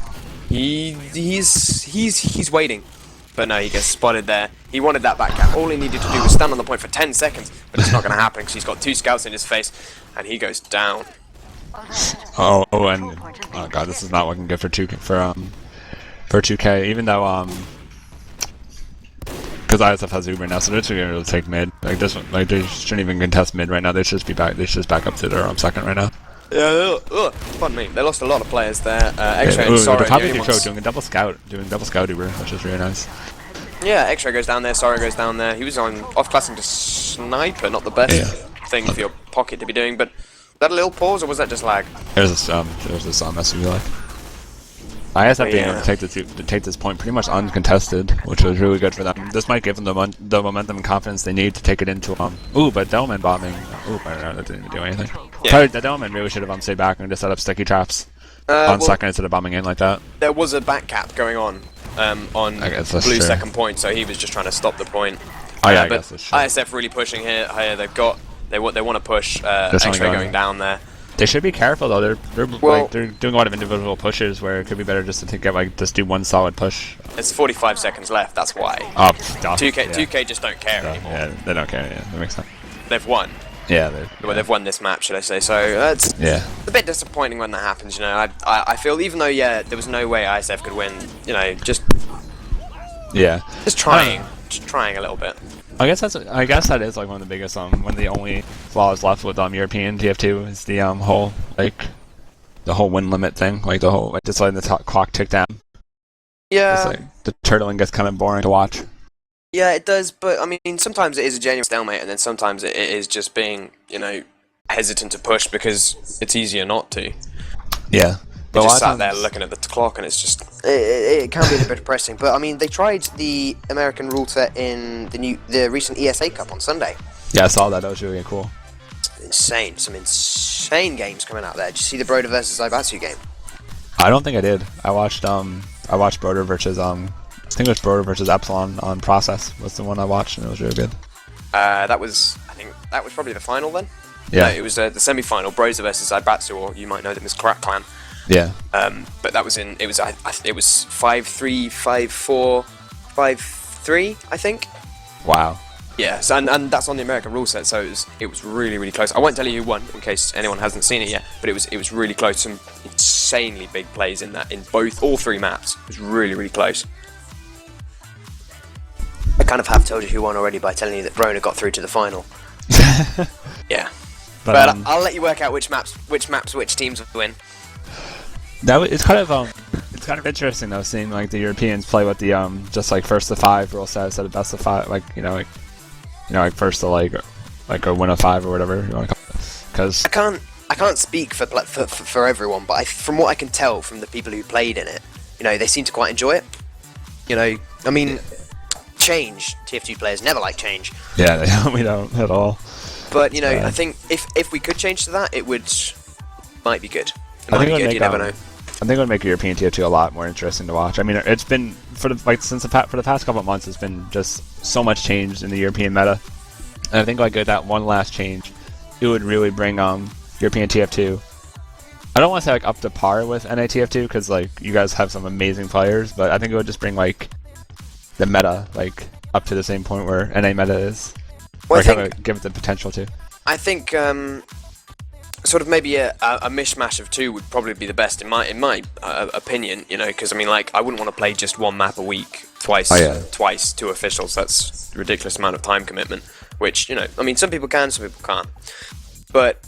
he's waiting. But no, he gets spotted there. He wanted that back cap. All he needed to do was stand on the point for 10 seconds, but it's not going to happen because he's got 2 scouts in his face, and he goes down. Oh god, this is not looking good for 2K. Even though because ISF has Uber now, so they're just gonna be able to take mid. Like this one, like they shouldn't even contest mid right now. They should just be back. They should just back up to their second right now. Yeah, pardon me. They lost a lot of players there. X-Ray and Sorrow doing a double scout Uber, which is really nice. Yeah, X-Ray goes down there. Sorrow goes down there. He was on off-classing to sniper, not the best thing for your pocket to be doing, but. Was that a little pause, or was that just lag? There's this SUV lag. ISF being able to take this point pretty much uncontested, which was really good for them. This might give them the momentum and confidence they need to take it into but Delman bombing. That didn't even do anything. Yeah. Probably the Delman really should have stayed back and just set up sticky traps on second instead of bombing in like that. There was a back cap going on blue second point, so he was just trying to stop the point. Oh yeah, I guess that's true. ISF really pushing here. They want to push. X-Ray going down there. They should be careful though. They're Well- like they're doing a lot of individual pushes where it could be better just to get like just do one solid push. There's 45 seconds left. That's why. Oh, 2K just don't care anymore. Yeah, they don't care. Yeah, that makes sense. They've won. Yeah, Well, they've won this map, should I say? So it's a bit disappointing when that happens. You know, I feel even though there was no way ISF could win. You know, just trying a little bit. I guess that is like one of the biggest one of the only flaws left with European TF2 is the whole the whole win limit thing, like the whole just letting the clock tick down. Yeah. It's like the turtling gets kind of boring to watch. Yeah, it does, but I mean, sometimes it is a genuine stalemate, and then sometimes it is just being, you know, hesitant to push because it's easier not to. Yeah. But just sat there looking at the clock, and it's just it can be a bit depressing. But I mean, they tried the American rule set in the recent ESA Cup on Sunday. Yeah, I saw that. That was really cool. Insane, some insane games coming out there. Did you see the Broder versus Zaibatsu game? I don't think I did. I watched Broder versus I think it was Broder versus Epsilon on Process was the one I watched, and it was really good. I think that was probably the final then. Yeah. No, it was the semi-final, Broder versus Zaibatsu, or you might know them as Crack Clan. Yeah. But that was it was 5-3, 5-4, 5-3, I think. Wow. Yeah, so, and that's on the American rule set, so it was really, really close. I won't tell you who won in case anyone hasn't seen it yet, but it was really close. Some insanely big plays in all three maps. It was really, really close. I kind of have told you who won already by telling you that Rona got through to the final. Yeah, but I'll let you work out which teams win. It's kind of interesting though, seeing like the Europeans play with the just like first to five rule set instead of best of five, like like first to like a win of 5 or whatever you want to call it. Because I can't speak for everyone, but from what I can tell from the people who played in it, you know, they seem to quite enjoy it. You know, I mean, change. TF2 players never like change. Yeah, we don't at all. But you know, I think if we could change to that, might be good. It might be good. You never know. I think it would make European TF2 a lot more interesting to watch. I mean, it's been for the past couple of months, it's been just so much change in the European meta, and I think like with that one last change, it would really bring European TF2. I don't want to say like up to par with NA TF2 because like you guys have some amazing players, but I think it would just bring like the meta like up to the same point where NA meta is. Well, or kind of give it the potential to. I think sort of maybe a mishmash of two would probably be the best in my opinion. You know, because I mean, like I wouldn't want to play just one map a week twice, two officials. That's a ridiculous amount of time commitment. Which, you know, I mean, some people can, some people can't. But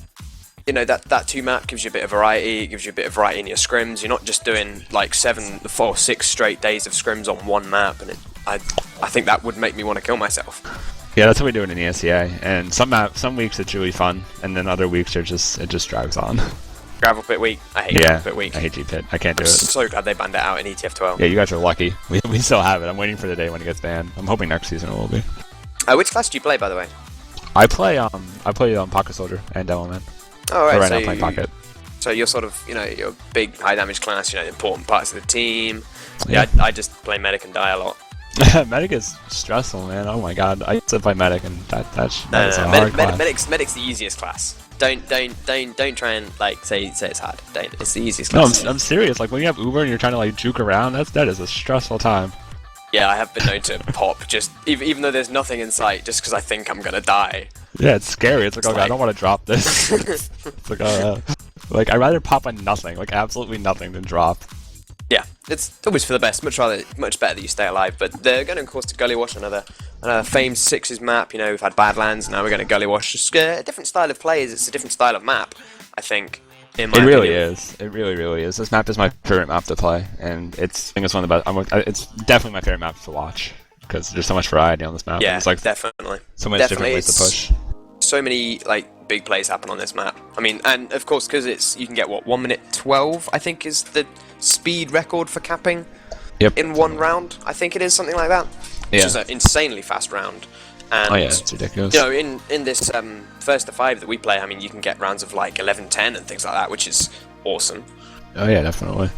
you know, that 2 map gives you a bit of variety. It gives you a bit of variety in your scrims. You're not just doing like 6 straight days of scrims on one map, and I think that would make me want to kill myself. Yeah, that's what we do in the ESEA, and some weeks it's really fun, and then other weeks it just drags on. Gravel Pit Week. I hate Gravel Pit Week. I hate G-Pit. I can't do I'm it. so glad they banned it out in ETF2L. Yeah, you guys are lucky. We still have it. I'm waiting for the day when it gets banned. I'm hoping next season it will be. Which class do you play, by the way? I play Pocket Soldier and Devilman. Oh, right. Right now I'm playing Pocket. So you're sort of, you know, you're a big high damage class, you know, important parts of the team. Yeah, I just play Medic and die a lot. Medic is stressful, man. Oh my god, I used to play Medic, and that's a hard class. Medic's the easiest class. Don't try and like say it's hard. It's the easiest class. No, I'm serious. Like when you have Uber and you're trying to like juke around, that is a stressful time. Yeah, I have been known to pop just even though there's nothing in sight, just because I think I'm gonna die. Yeah, it's scary. It's like, oh god, I don't want to drop this. It's like I'd rather pop on nothing, like absolutely nothing, than drop. Yeah, it's always for the best. Much better that you stay alive. But they're going, of course, to Gully Wash, another famed Sixes map. You know, we've had Badlands, now we're going to Gully Wash. Just a different style of plays. It's a different style of map, I think. In my opinion. is. It really is. This map is my favorite map to play, and I think it's one of the best. It's definitely my favorite map to watch because there's so much variety on this map. Yeah, it's like definitely. So many different ways to push. So many like big plays happen on this map. I mean, and of course, because you can get what 1 minute 12, I think, is the speed record for capping in one round. I think it is something like that, which is an insanely fast round. And, it's ridiculous. You know, in this first to 5 that we play, I mean, you can get rounds of like 11-10 and things like that, which is awesome. Oh yeah, definitely.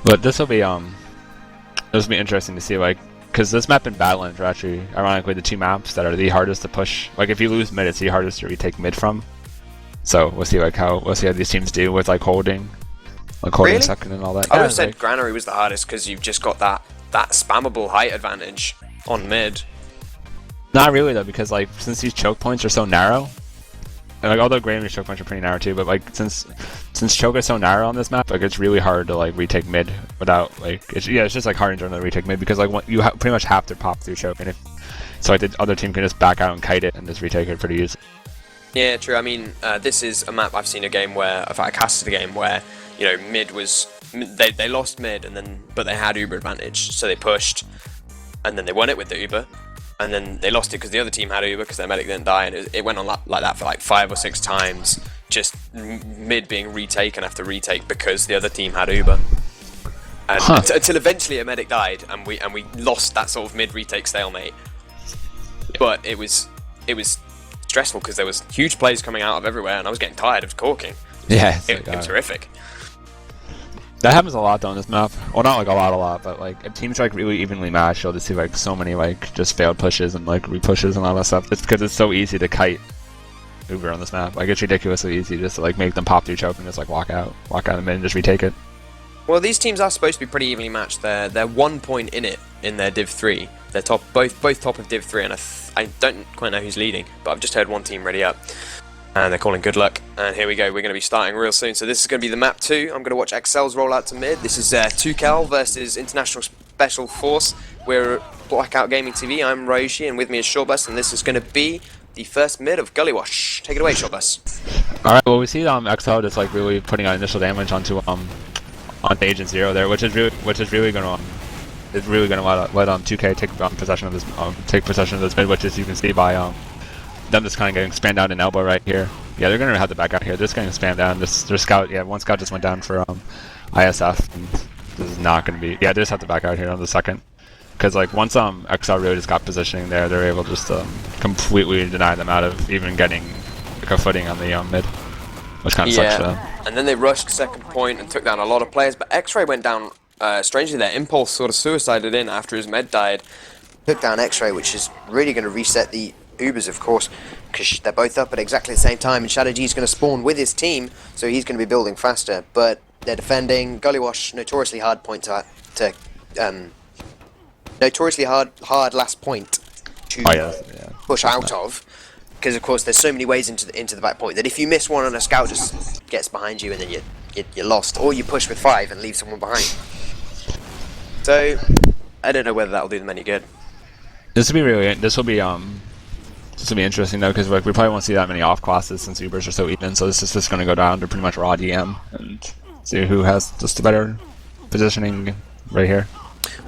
But this will be interesting to see, like, because this map and Badlands are actually, ironically, the 2 maps that are the hardest to push. Like, if you lose mid, it's the hardest to retake mid from. So we'll see how these teams do with like holding Really? second and all that. I would Yeah, have said like, Granary was the hardest because you've just got that spammable height advantage on mid. not really though, because like since these choke points are so narrow, and like although Graham's choke points are pretty narrow too, but like since choke is so narrow on this map, like it's really hard to like retake mid without like it's just like hard in general to retake mid because like you pretty much have to pop through choke, and so like the other team can just back out and kite it and just retake it pretty easy. Yeah, true. I mean, this is a map I've seen a game where I casted a game where mid was they lost mid but they had Uber advantage, so they pushed, and then they won it with the Uber. And then they lost it because the other team had Uber because their medic didn't die, and it went on like that for like 5 or 6 times, just mid being retaken after retake because the other team had Uber. And until eventually a medic died, and we lost that sort of mid retake stalemate. But it was stressful because there was huge plays coming out of everywhere, and I was getting tired of corking. Yeah, it was horrific. That happens a lot though on this map. Well, not like a lot, but like if teams are like really evenly matched, you'll just see like so many like just failed pushes and like repushes and all that stuff. It's because it's so easy to kite Uber on this map. Like it's ridiculously easy just to like make them pop through choke and just like walk out of mid and just retake it. Well, these teams are supposed to be pretty evenly matched. They're 1 point in it in their Div 3. They're both top of Div 3, and I don't quite know who's leading, but I've just heard one team ready up. And they're calling good luck. And here we go, we're going to be starting real soon. So this is going to be the map 2. I'm going to watch Excel's roll out to mid. This is 2L versus International Special Force. We're Blackout Gaming TV. I'm Roshi, and with me is Shortbus, and this is going to be the first mid of Gullywash. Take it away, Shortbus. Alright, well we see Excel just like really putting out initial damage onto Agent Zero there, which is really going to let 2K take possession of this mid, which as you can see by them just kind of getting spammed out in elbow right here. Yeah, they're gonna have to back out here. They're just getting spammed down. Their scout, one scout just went down for ISF, and this is not gonna be. Yeah, they just have to back out here on the second, because like once XL really just got positioning there, they're able to just completely deny them out of even getting like a footing on the mid, which kind of sucks for them. And then they rushed second point and took down a lot of players, but X-Ray went down. Strangely, their Impulse sort of suicided in after his med died. Took down X-Ray, which is really going to reset the Ubers, of course, because they're both up at exactly the same time, and Shadow G is going to spawn with his team, so he's going to be building faster. But they're defending Gullywash, notoriously hard point notoriously hard last point to push out of, because of course there's so many ways into the back point that if you miss one and a scout just gets behind you, and then you're lost, or you push with 5 and leave someone behind. So I don't know whether that'll do them any good. This will be interesting though, because like we probably won't see that many off classes since Ubers are so even. So this is just going to go down to pretty much raw DM and see who has just a better positioning right here.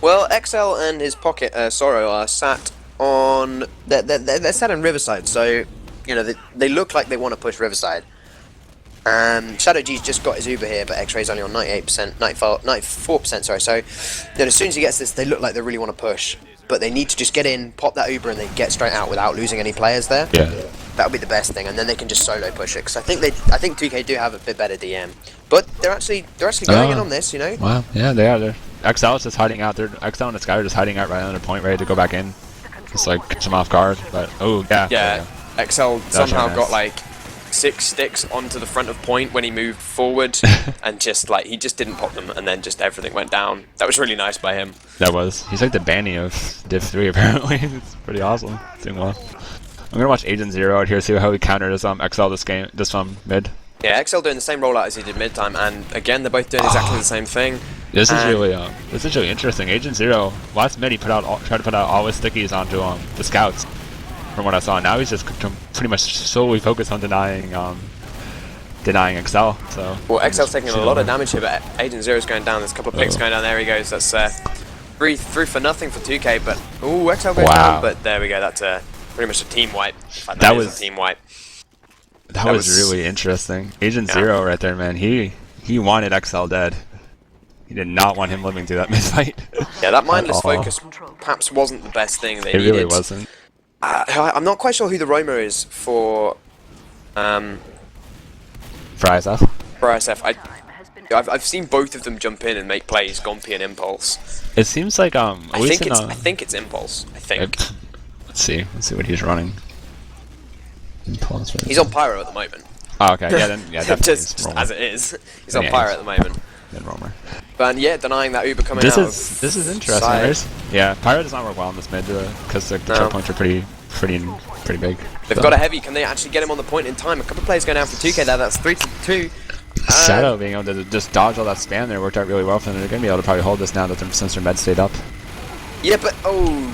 Well, XL and his pocket Sorrow are sat on they're sat on Riverside, so they look like they want to push Riverside. Shadow G's just got his Uber here, but X-Ray's only on 98%, 94%. Sorry. So as soon as he gets this, they look like they really want to push. But they need to just get in, pop that Uber, and they get straight out without losing any players there. Yeah, that would be the best thing, and then they can just solo push it. Because I think 2K do have a bit better DM, but they're actually going in on this, Wow, yeah, they are. XL is just hiding out. XL and the Sky are just hiding out right on their point, ready to go back in, just like catch them off guard. But yeah. XL somehow got like 6 sticks onto the front of point when he moved forward, and he just didn't pop them, and then just everything went down. That was really nice by him. That was. He's like the Banny of Div 3 apparently. It's pretty awesome. Doing well. I'm gonna watch Agent Zero out here, see how he countered his XL this mid. Yeah, XL doing the same rollout as he did mid time, and again they're both doing exactly the same thing. This is really interesting. Agent Zero last mid he tried to put out all his stickies onto the scouts. From what I saw, now he's just pretty much solely focused on denying XL. So XL's taking a lot of damage here, but Agent Zero's going down. There's a couple of picks going down. There he goes. That's through for nothing for 2K. But XL goes down. But there we go. That's pretty much a team wipe. That was a team wipe. That was really interesting. Agent Zero right there, man. He wanted XL dead. He did not want him living through that mid fight. Yeah, that mindless focus perhaps wasn't the best thing they needed. It really wasn't. I'm not quite sure who the roamer is for ISF. For ISF, I've seen both of them jump in and make plays, Gompy and Impulse. It seems like I think it's Impulse. I think. Let's see what he's running. Impulse. He's on Pyro at the moment. Oh, okay. Yeah, then definitely. just as it is. He's on fire at the moment. Then Roamer. But yeah, denying that Uber coming This out. This is interesting. Yeah, Pyro does not work well in this mid because the choke points are pretty big. They've got a heavy. Can they actually get him on the point in time? A couple of players going down for 2k there. That's 3-2. Shadow being able to just dodge all that spam there worked out really well for them. They're going to be able to probably hold this now that since their med stayed up. Yeah, but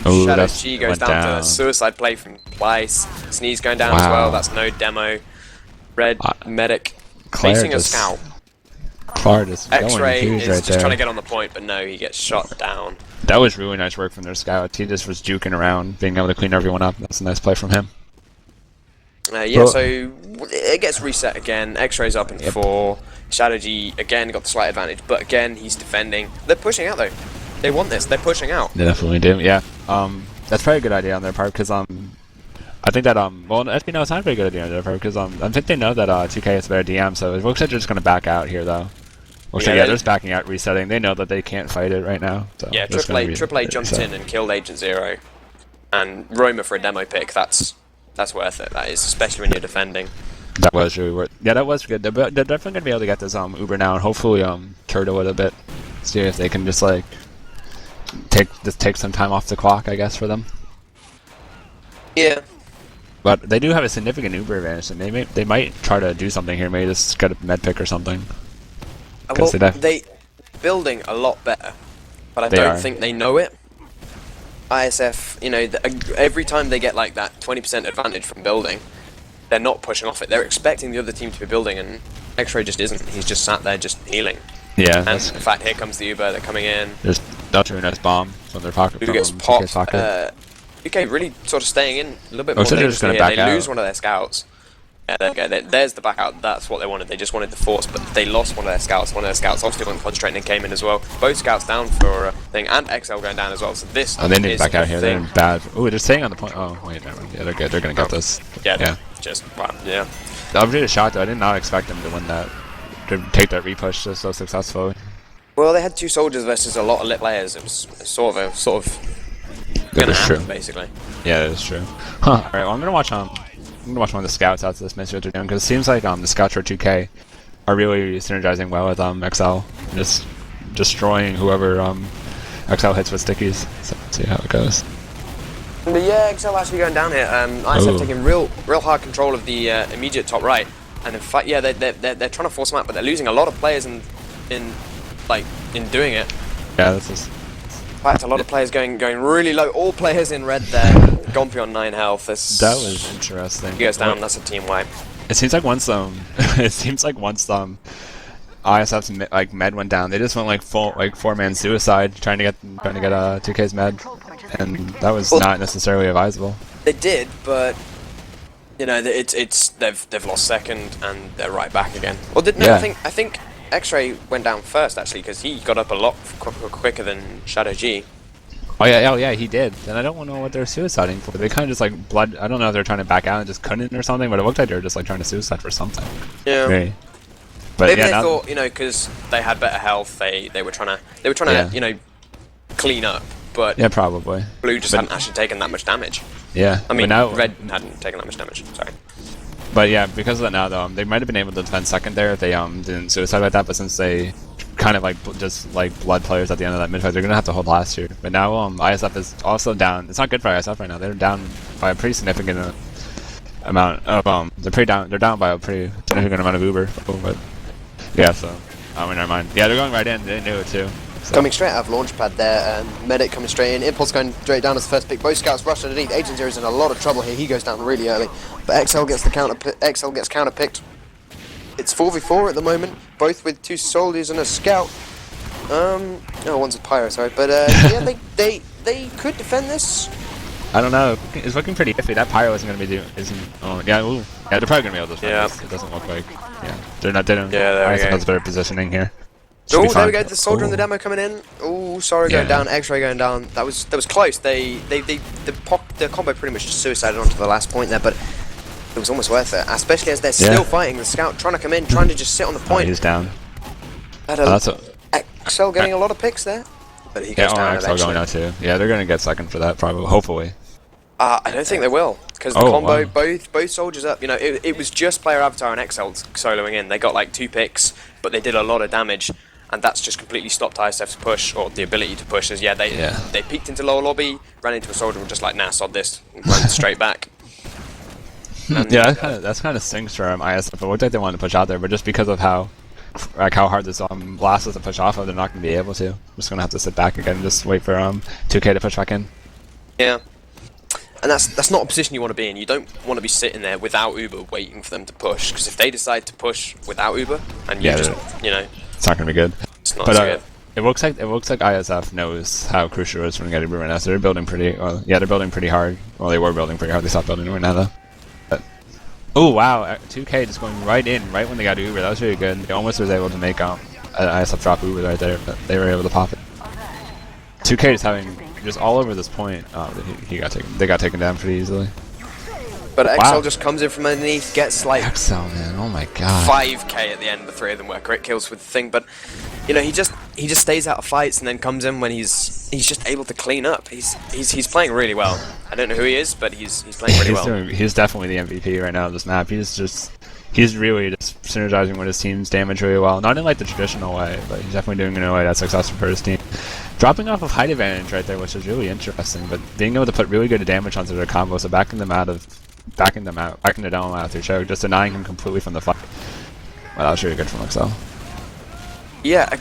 Shadow G goes down to a suicide play from Place. Sneeze going down as well. That's no demo. Red medic facing a scout. Claire just X-Ray going is huge right just there. trying to get on the point, but no, he gets shot down. That was really nice work from their scout. He just was juking around, being able to clean everyone up. That's a nice play from him. Yeah, so it gets reset again. X-Ray's up in 4. Shadow G again got the slight advantage, but again he's defending. They're pushing out though. They want this. They're pushing out. They definitely do. Yeah. That's probably a good idea on their part because I think that well, SB it's not a very good idea on their part because I think they know that 2K is a better DM. So it looks like they're just gonna back out here though. They're just backing out, resetting. They know that they can't fight it right now. So yeah, AAA jumped in and killed Agent Zero, and Roma for a demo pick. That's worth it. That is, especially when you're defending. That was really worth. Yeah, that was good. They're definitely gonna be able to get this Uber now and hopefully turtle it a bit. See if they can just like take some time off the clock, I guess, for them. Yeah. But they do have a significant Uber advantage, and they might try to do something here. Maybe just get a med pick or something. Well, they building a lot better, but I don't think they know it. ISF, every time they get like that 20% advantage from building, they're not pushing off it. They're expecting the other team to be building, and X-Ray just isn't. He's just sat there just healing. Yeah. And in fact, here comes the Uber. They're coming in. There's not a nice bomb from their pocket. Who gets popped? UK really sort of staying in a little bit more. They lose one of their scouts. Yeah, there you go. There's the back out. That's what they wanted. They just wanted the force, but they lost one of their scouts. One of their scouts obviously wasn't concentrating and came in as well. Both scouts down for a thing, and XL going down as well. So this. Oh, they need to back out here. They're in bad. Oh, they're staying on the point. Oh, wait, never mind. Yeah, they're good. They're gonna get this. Yeah. Just yeah. I'm really shocked though. I did not expect them to win that. To take that repush so successfully. Well, they had 2 soldiers versus a lot of lit players. It was sort of gonna happen, basically. Yeah, that is true. Huh. All right. Well, I'm gonna watch one of the scouts out to this mission they're doing because it seems like the scouts for 2K are really synergizing well with XL, just destroying whoever XL hits with stickies. So let's see how it goes. But yeah, XL actually going down here. ISF taking real hard control of the immediate top right, and in fact, yeah, they're trying to force them out, but they're losing a lot of players in doing it. Yeah, this is. In fact, a lot of players going really low. All players in red there. Gompy on 9 health. That was interesting. He goes down. That's a team wipe. It seems like once ISF's med went down, they just went like full 4-man suicide trying to get 2K's med, and that was not necessarily advisable. They did, but they've lost second and they're right back again. Well, I think X-Ray went down first actually because he got up a lot quicker than Shadow G. Oh yeah, he did. And I don't know what they're suiciding for. They kind of just blood. I don't know if they're trying to back out and just couldn't or something, but it looked like they were just trying to suicide for something. Yeah. Maybe. But maybe they thought because they had better health, they were trying to clean up. But yeah, probably. Blue just hadn't actually taken that much damage. Yeah. I mean, Red hadn't taken that much damage. Sorry. But yeah, because of that now though, they might have been able to defend second there if they didn't suicide like that. But since they kind of just blood players at the end of that mid fight, they're gonna have to hold last here. But now ISF is also down. It's not good for ISF right now. They're down by a pretty significant amount of They're down by a pretty significant amount of Uber. But yeah, so never mind. Yeah, they're going right in. They knew it too. So. Coming straight out of launchpad there, Medic coming straight in, Impulse going straight down as the first pick, both scouts rush underneath, Agent Zero's in a lot of trouble here, he goes down really early, but XL gets counter-picked. It's 4v4 at the moment, both with 2 soldiers and a scout. One's a pyro, sorry, but yeah, they could defend this. I don't know, it's looking pretty iffy. That pyro isn't going to be doing, they're probably going to be able to defend this. It doesn't look like, they don't, ISF better positioning here. Oh, there we go. The soldier in the demo coming in. Oh, sorry, going down. X-ray going down. That was close. The combo pretty much just suicided onto the last point there, but it was almost worth it. Especially as they're still fighting. The scout trying to come in, trying to just sit on the point. He's down. XL getting a lot of picks there, but he goes down XL going down too. Yeah, they're gonna get second for that probably. Hopefully. I don't think they will. because the Oh, combo, wow. both soldiers up. You know, it was just player Avatar and XL soloing in. They got like 2 picks, but they did a lot of damage, and that's just completely stopped ISF's push, or the ability to push. As they peeked into lower lobby, ran into a soldier, and were just like, nah, sod this, and ran straight back. And, Yeah, that's kind of stinks for ISF. It looked like they wanted to push out there, but just because of how hard this blast is to push off of, they're not going to be able to. I'm just going to have to sit back again and just wait for 2K to push back in. Yeah. And that's not a position you want to be in. You don't want to be sitting there without Uber waiting for them to push, because if they decide to push without Uber and you it's not going to be good. it's not But so good. it looks like ISF knows how crucial it is from getting Uber right now. So they're building pretty. They're building pretty hard. Well, they were building pretty hard. They stopped building right now though. But oh wow, 2K just going right in right when they got Uber. That was really good. They almost was able to make ISF drop Uber right there, but they were able to pop it. 2K is having just all over this point. Oh, they got taken down pretty easily. But XL just comes in from underneath, gets like XL, man, oh my god. 5k at the end. The 3 of them were crit kills with the thing, but you know he just stays out of fights and then comes in when he's just able to clean up. He's playing really well. I don't know who he is, but he's playing really well. He's definitely the MVP right now of this map. He's really just synergizing with his team's damage really well. Not in like the traditional way, but he's definitely doing it in a way that's successful for his team. Dropping off of height advantage right there, which is really interesting, but being able to put really good damage onto their combo, so backing them down out through choke, just denying him completely from the fight. Well, that was really good from XL. Yeah,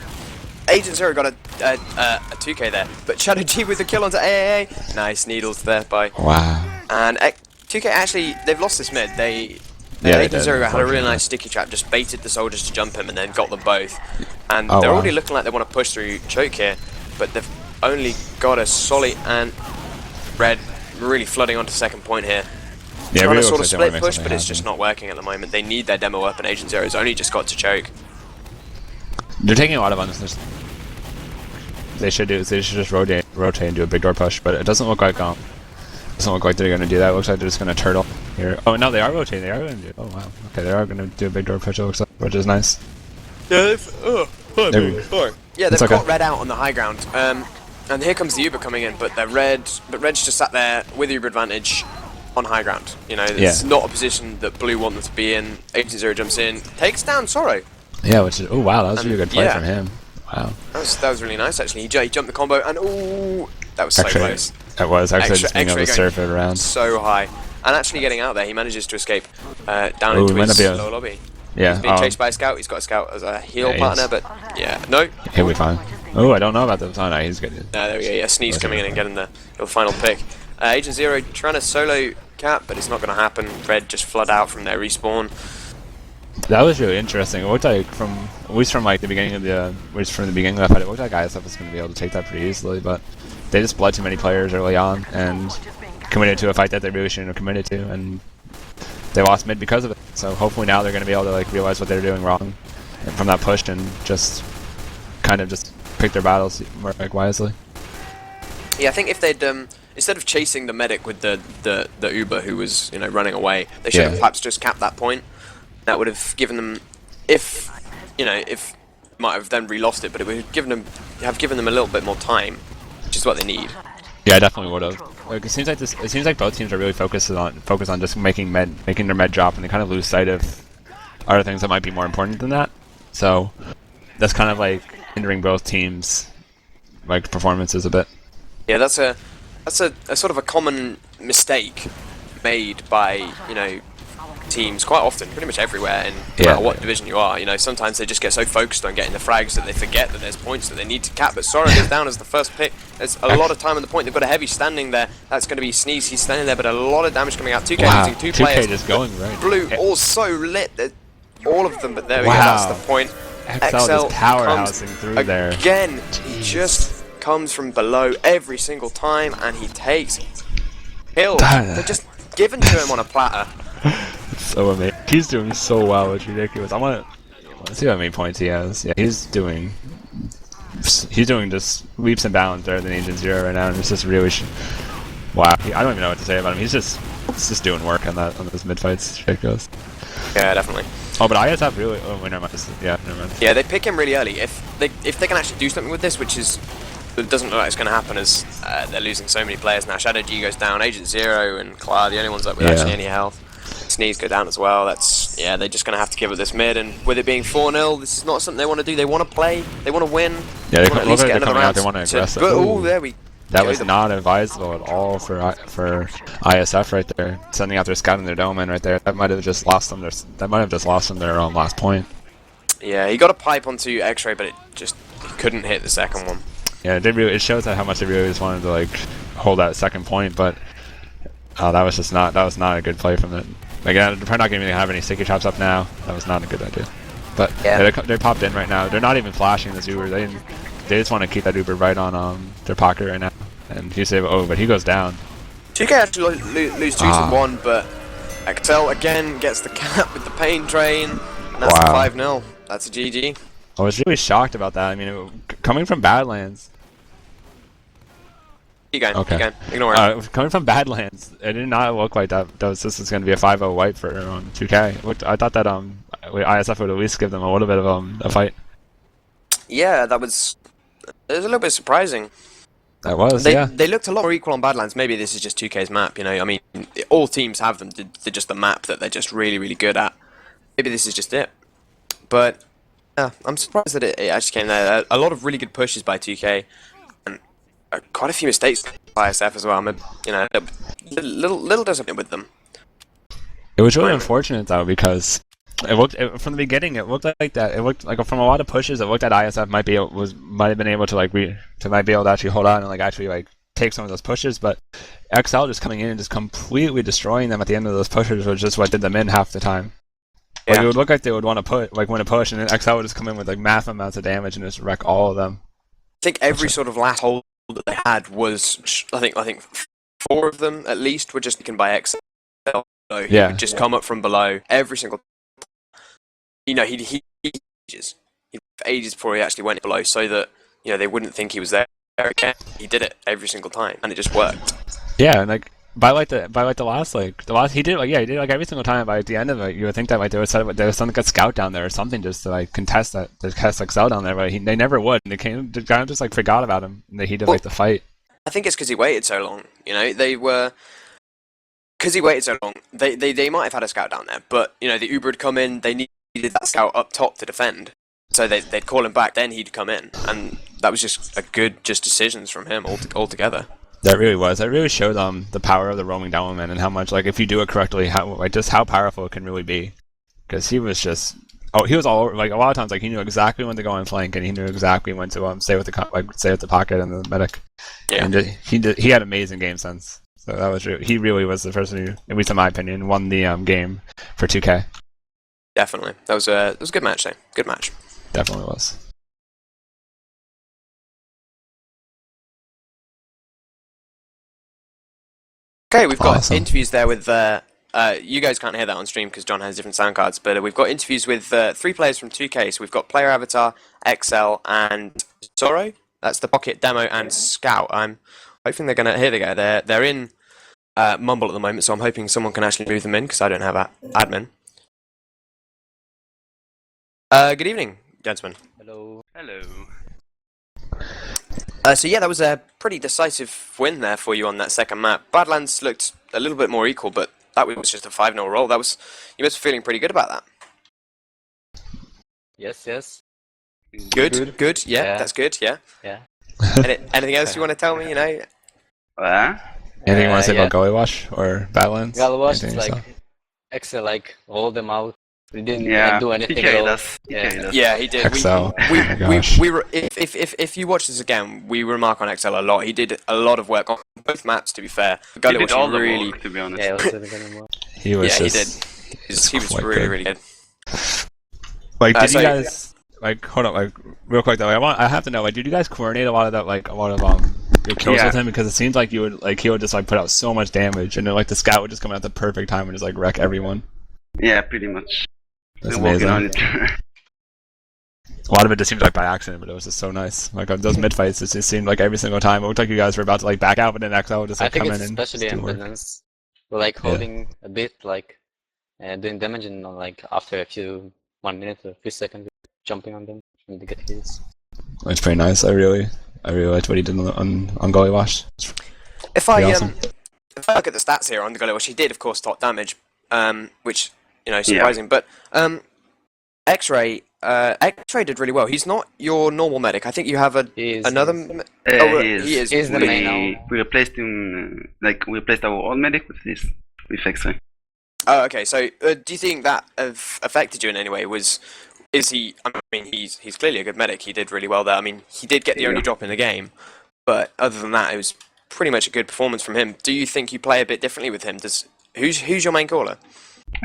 Agent Zero got a 2k there, but Shadow G with the kill onto AAA. Nice needles there by. Wow. And 2k actually, they've lost this mid. Agent Zero had a really nice sticky trap, just baited the soldiers to jump him and then got them both. And they're already looking like they want to push through choke here, but they've only got a Solly and Red really flooding onto second point here. Yeah, Trying really to sort of looks like split push, but it's just not working at the moment. They need their demo up, and Agent Zero's only just got to choke. They're taking a lot of unnecessary. They should just rotate and do a big door push, but it doesn't look like they're going to do that. It looks like they're just going to turtle here. Oh no, they are rotating. They are going to do. Oh wow. Okay, they are going to do a big door push. It looks like, which is nice. Yeah, they've got Red out on the high ground. And here comes the Uber coming in, but Red's just sat there with Uber advantage on high ground. You know, it's not a position that Blue want them to be in. Agent Zero jumps in, takes down Sorrow. Yeah, which is wow, that was a really good play from him. Wow. That was really nice actually. He jumped the combo and that was so close. That was actually just being able to surf it around. So high. And actually getting out there, he manages to escape down into his lower lobby. Yeah. He's being chased by a scout. He's got a scout as a heal partner, but no. He'll be fine. Oh, I don't know about this. Oh no, he's good. No, there we go. Yeah, Sneeze coming in and getting the final pick. Agent Zero trying to solo Cap, but it's not going to happen. Red just flood out from their respawn. That was really interesting. It looked like at least from the beginning of the fight, it looked like ISF was going to be able to take that pretty easily, but they just bled too many players early on and committed to a fight that they really shouldn't have committed to, and they lost mid because of it. So hopefully now they're going to be able to realize what they're doing wrong from that push and just kind of just pick their battles more wisely. Yeah, I think if they'd instead of chasing the medic with the Uber who was running away, they should have perhaps just capped that point. That would have given them, if might have then re-lost it, but it would have given them a little bit more time, which is what they need. Yeah, I definitely would have. It seems like both teams are really focused on just making their med drop, and they kind of lose sight of other things that might be more important than that. So that's kind of hindering both teams' performances a bit. Yeah, that's a sort of a common mistake made by teams quite often, pretty much everywhere, and no matter what division you are. Sometimes they just get so focused on getting the frags that they forget that there's points that they need to cap. But Sora goes down as the first pick. There's a lot of time on the point. They've got a heavy standing there. That's going to be Sneeze. He's standing there, but a lot of damage coming out. 2K using 2 players. 2K just going right. Blue all so lit. All of them, but there we go. That's the point. XL is powerhousing through there. Again, he just comes from below every single time, and he takes kills. They're just given to him on a platter. So amazing. He's doing so well. It's ridiculous. I want to see how many points he has. Yeah, he's doing just leaps and bounds better than Agent Zero right now, and it's just really wow. I don't even know what to say about him. He's just doing work on those mid fights. It's ridiculous. Yeah, definitely. Oh, but ISF really. Oh, wait, never mind. Yeah, never mind. Yeah, they pick him really early. If they can actually do something with this, which is it doesn't look like it's going to happen as they're losing so many players now. Shadow G goes down, Agent Zero and Clara, the only ones up with actually any health. Sneeze go down as well. That's, yeah, they're just going to have to give it this mid, and with it being 4-0, this is not something they want to do. They want to play, they want to win. Yeah, they want to at least get another round. They want to aggressive. Oh, there we That was not advisable at all for ISF right there. Sending out their scout and their dome in right there. That might have just lost them their last point. Yeah, he got a pipe onto X-ray, but it just couldn't hit the second one. Yeah, it shows how much they really just wanted to like hold that second point, but that was not a good play from it. Again, they're probably not going to have any sticky traps up now. That was not a good idea. But yeah, they popped in right now. They're not even flashing this Uber. They just want to keep that Uber right on their pocket right now. And he's able, but he goes down. 2K actually lose 2-1, but Excel again gets the cap with the pain train, and that's a 5-0. That's a GG. I was really shocked about that. I mean, coming from Badlands. Keep going, okay. Keep going. Ignore it. Coming from Badlands, it did not look like this was going to be a 5-0 wipe for 2K. I thought that ISF would at least give them a little bit of a fight. Yeah, it was a little bit surprising. That was, They looked a lot more equal on Badlands. Maybe this is just 2K's map, you know. I mean, all teams have them. They're just the map that they're just really, really good at. Maybe this is just it. But yeah, I'm surprised that it actually came there. A lot of really good pushes by 2K, and quite a few mistakes by ISF as well. I'm, you know, a little disappointed with them. It was really unfortunate though, because from the beginning it looked like that. It looked like from a lot of pushes, it looked like ISF might have been able to might be able to actually hold on and actually take some of those pushes, but XL just coming in and just completely destroying them at the end of those pushes was just what did them in half the time. It would look like they would want to win a push, and then XL would just come in with massive amounts of damage and just wreck all of them. I think every sort of last hold that they had was, I think 4 of them at least were just taken by XL. So he would just come up from below every single. You know, he ages before he actually went below, so that they wouldn't think he was there again. He did it every single time, and it just worked. Yeah, and by the last he did every single time. By the end of it, you would think that there was something like a scout down there or something just to contest XL down there, but they never would. And the guy just forgot about him. And he did the fight. I think it's because he waited so long. Because he waited so long. They might have had a scout down there, but the Uber had come in. They needed that scout up top to defend, so they'd call him back. Then he'd come in, and that was just a good decisions from him altogether. That really was. That really showed the power of the roaming downman and how much if you do it correctly, how powerful it can really be. Because he was just he was all over. A lot of times he knew exactly when to go on flank, and he knew exactly when to stay with the pocket and the medic. Yeah. And he had amazing game sense. So that was he really was the person who, at least in my opinion, won the game for 2K. Definitely, that was a good match though. Good match. Definitely was. Okay, we've got interviews there with. You guys can't hear that on stream because John has different sound cards, but we've got interviews with 3 players from 2K. So we've got Player Avatar, XL, and Zorro. That's the Pocket, Demo, and Scout. I'm hoping they're gonna. Here they go. They're in Mumble at the moment, so I'm hoping someone can actually move them in because I don't have admin. Good evening, gentlemen. Hello. Hello. So yeah, that was a pretty decisive win there for you on that second map. Badlands looked a little bit more equal, but that was just a 5-0 roll. You must be feeling pretty good about that. Yes. Good. Yeah, that's good. Yeah. Anything else you want to tell me? Anything you want to say about Gully Wash or Badlands? Gully Wash is Excel all them out. We didn't do anything at all. Yeah, he did. XL. We were, if you watch this again, we remark on XL a lot. He did a lot of work on both maps, to be fair. Gully did all the work, to be honest. Yeah, he was he did. He was really good. Did you guys hold on, real quick though? I have to know, did you guys coordinate a lot of your kills with him? Because it seems like he would just put out so much damage, and then the scout would just come out at the perfect time and just wreck everyone. Yeah, pretty much. That's amazing. On it. A lot of it just seems by accident, but it was just so nice. Those mid fights, it just seemed every single time it looked like you guys were about to back out, but then XL would just come in and especially in Badlands, we're holding a bit, doing damage, and after 1 minute or a few seconds, jumping on them and they get kills. It's pretty nice. I I really liked what he did on Gully Wash. If I awesome. if I look at the stats here on the Gully Wash, he did of course top damage, which surprising. But X-Ray did really well. He's not your normal medic. I think you have another. He is. He's the main now. We replaced him. We replaced our old medic with this with X-ray. Oh, okay. So, do you think that affected you in any way? Is he? I mean, he's clearly a good medic. He did really well there. I mean, he did get the only drop in the game, but other than that, it was pretty much a good performance from him. Do you think you play a bit differently with him? Who's your main caller?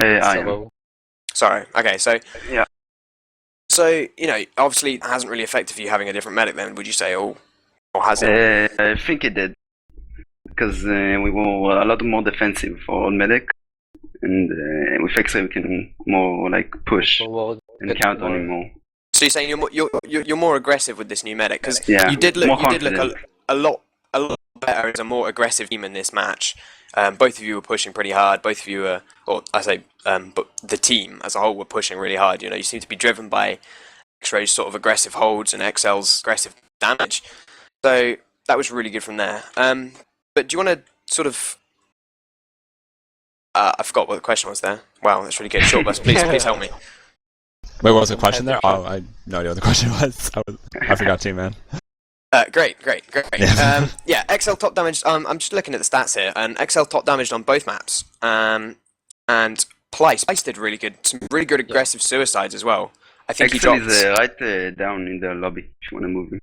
I am. Sorry. Okay. So. Yeah. So obviously, it hasn't really affected you having a different medic. Then, would you say, or has it? I think it did because we were a lot more defensive for old medic. And with X-ray we can more push Forward, and count on him more. So you're saying you're more aggressive with this new medic because Yeah, you did look confident. a lot better as a more aggressive team in this match. Both of you were pushing pretty hard. Both of you were, but the team as a whole were pushing really hard. You seem to be driven by X-Ray's sort of aggressive holds and XL's aggressive damage. So that was really good from there. But do you want to sort of? I forgot what the question was there. Wow, that's really good. Short bus, please help me. Wait, what was the question there? Oh, I had no idea what the question was. I forgot too, man. Great. Yeah, XL top damage. I'm just looking at the stats here, and XL top damaged on both maps. And Plice did really good. Some really good aggressive suicides as well. I think he dropped. Is right down in the lobby if you want to move him.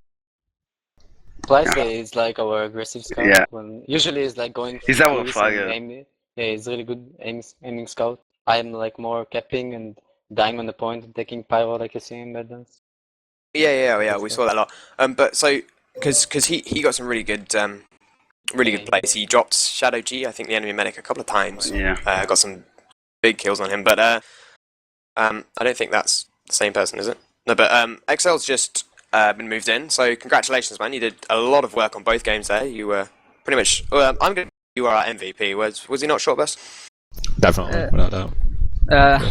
Plice is like our aggressive scout. Yeah. Usually it's like going. He's our freeze fire. and aim. Yeah, he's really good aiming scout. I'm like more capping and dying on the point and taking pyro like you see in Badlands. Yeah. We saw that a lot. But so because he got some really good plays. He dropped Shadow G, I think the enemy medic, a couple of times. Yeah. Got some big kills on him. But I don't think that's the same person, is it? No. But XL's just been moved in. So congratulations, man. You did a lot of work on both games there. You were pretty much. You are our MVP. Was he not short bus? Definitely, without doubt.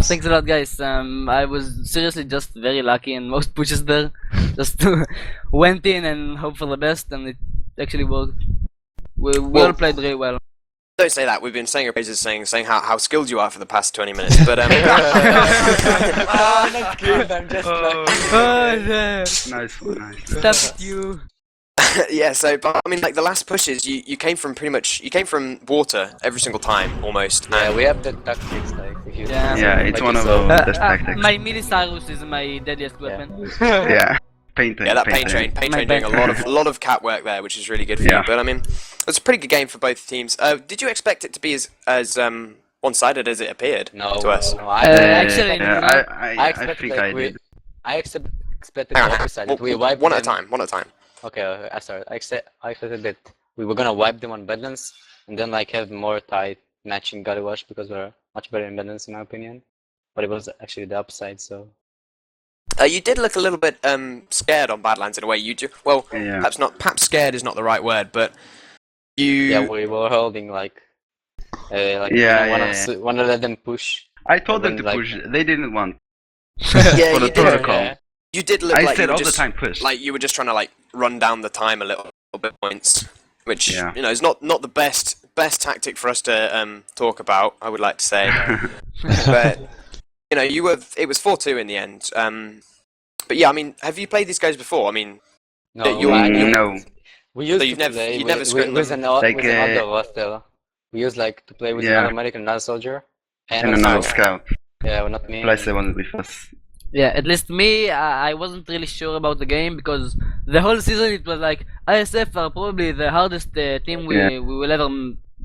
Thanks a lot, guys. I was seriously just very lucky in most pushes there. Just went in and hope for the best, and it actually worked. We all played really well. Don't say that. We've been saying your praises, saying how skilled you are for the past 20 minutes. But not good. I'm just Nice one, nice. Stop it, you. yeah. So, but I mean, like the last pushes, you came from water every single time almost. Yeah, we have the tactics like. If you Yeah, it's one of our best tactics. My Milisarus is my deadliest weapon. Yeah. Paint Yeah, that paint train doing a lot of cat work there, which is really good for you. But I mean, it's a pretty good game for both teams. Did you expect it to be as one-sided as it appeared to us? No, Actually, I think I did. I expected the opposite. That we wiped one at a them. time. One at a time. Okay, I started. I expected that we were gonna wipe them on Badlands and then like have more tight matching Gully Wash because we're much better in Badlands in my opinion. But it was actually the upside, so. You did look a little bit scared on Badlands in a way. Perhaps scared is not the right word, but you. Yeah, we were holding want to let them push. I told them to push. They didn't want. Yeah, For the protocol. Yeah. You did look I like said you were all just, the time push. like you were just trying to run down the time a little bit points, which Yeah. is not the best tactic for us to talk about. I would like to say, but it was 4-2 in the end. But yeah, I mean, have you played these guys before? I mean, No, no. we used So to you've never- play you never scrimmed with them? another roster. We used to play with Yeah. another medic and another soldier. And another scout. Yeah, well, not me. Plus they wanted with us. Yeah, at least me, I wasn't really sure about the game because the whole season it was like ISF are probably the hardest team we will ever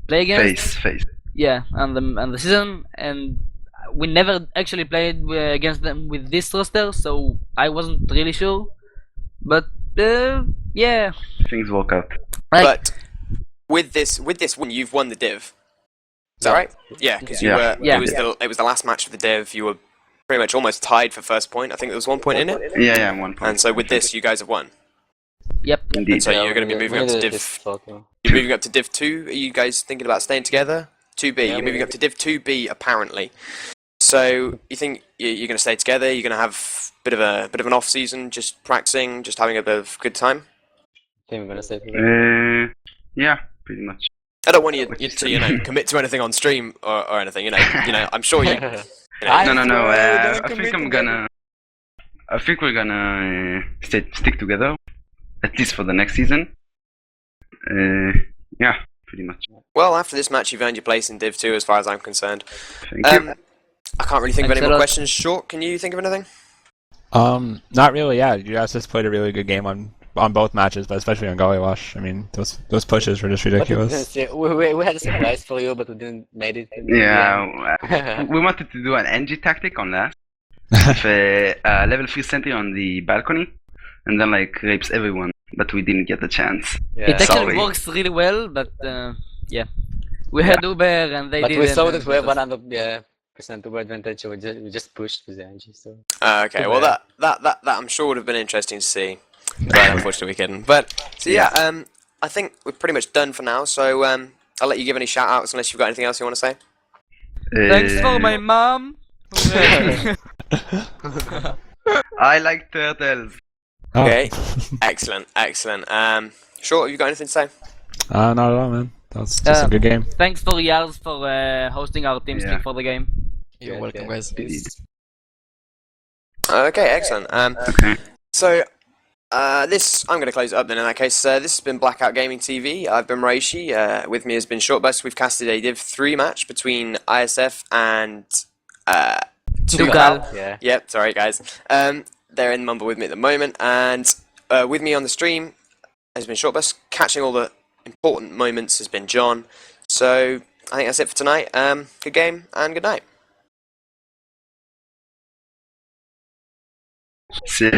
play against. Face. Yeah, and the season, and we never actually played against them with this roster, so I wasn't really sure. But yeah, Things work out. but with this win, you've won the div. Is that right? Yeah, because you were. Yeah. It was the last match of the div. You were pretty much almost tied for first point. I think there was 1 point in it. Yeah, 1 point. And so with this, you guys have won. yep. Indeed. So you're going to be moving up to Div. You're moving up to Div 2. Are you guys thinking about staying together? 2B. Yeah, You're moving up to Div 2B apparently. So you think you're going to stay together? You're going to have a bit of an off season, just practicing, just having a bit of good time. Anything we're gonna say for that? Yeah, pretty much. I don't want you to commit to anything on stream or anything. I'm sure you. I No. swear we're gonna I commit think I'm together. gonna. I think we're gonna stick together, at least for the next season. Yeah, pretty much. Well, after this match, you've earned your place in Div 2, as far as I'm concerned. Thank you. I can't really think of Thanks any a more lot. questions. Short, can you think of anything? Not really. Yeah, you guys just played a really good game on both matches, but especially on Gully Wash. I mean, those pushes were just But we ridiculous. didn't see- we had a surprise for you, but we didn't made it. in the Yeah, we wanted to do an NG tactic on last. With a level 3 sentry on the balcony, and then like rapes everyone, but we didn't get the chance. Yeah. It actually Sorry. works really well, but yeah. We had Uber and they But didn't. we saw that and we have it was- 100% Uber advantage, so we just pushed with the energy. So Okay, well that I'm sure would have been interesting to see, but unfortunately we couldn't. But so yeah, I think we're pretty much done for now. So I'll let you give any shout outs unless you've got anything else you want to say. Thanks for my mom. I like turtles. Oh. Okay, excellent. Short, have you got anything to say? Not at all, man. That was just a good game. Thanks for Yars for hosting our team Yeah. speak for the game. You're yeah, welcome, yeah. guys. Peace. Okay, excellent. Okay. So, this I'm going to close it up then. In that case, this has been Blackout Gaming TV. I've been Reishi. With me has been Shortbus. We've casted a Div 3 match between ISF and 2L. Yeah. Yep, sorry guys. They're in Mumble with me at the moment, and with me on the stream has been Shortbus. Catching all the important moments has been John. So I think that's it for tonight. Good game and good night. See.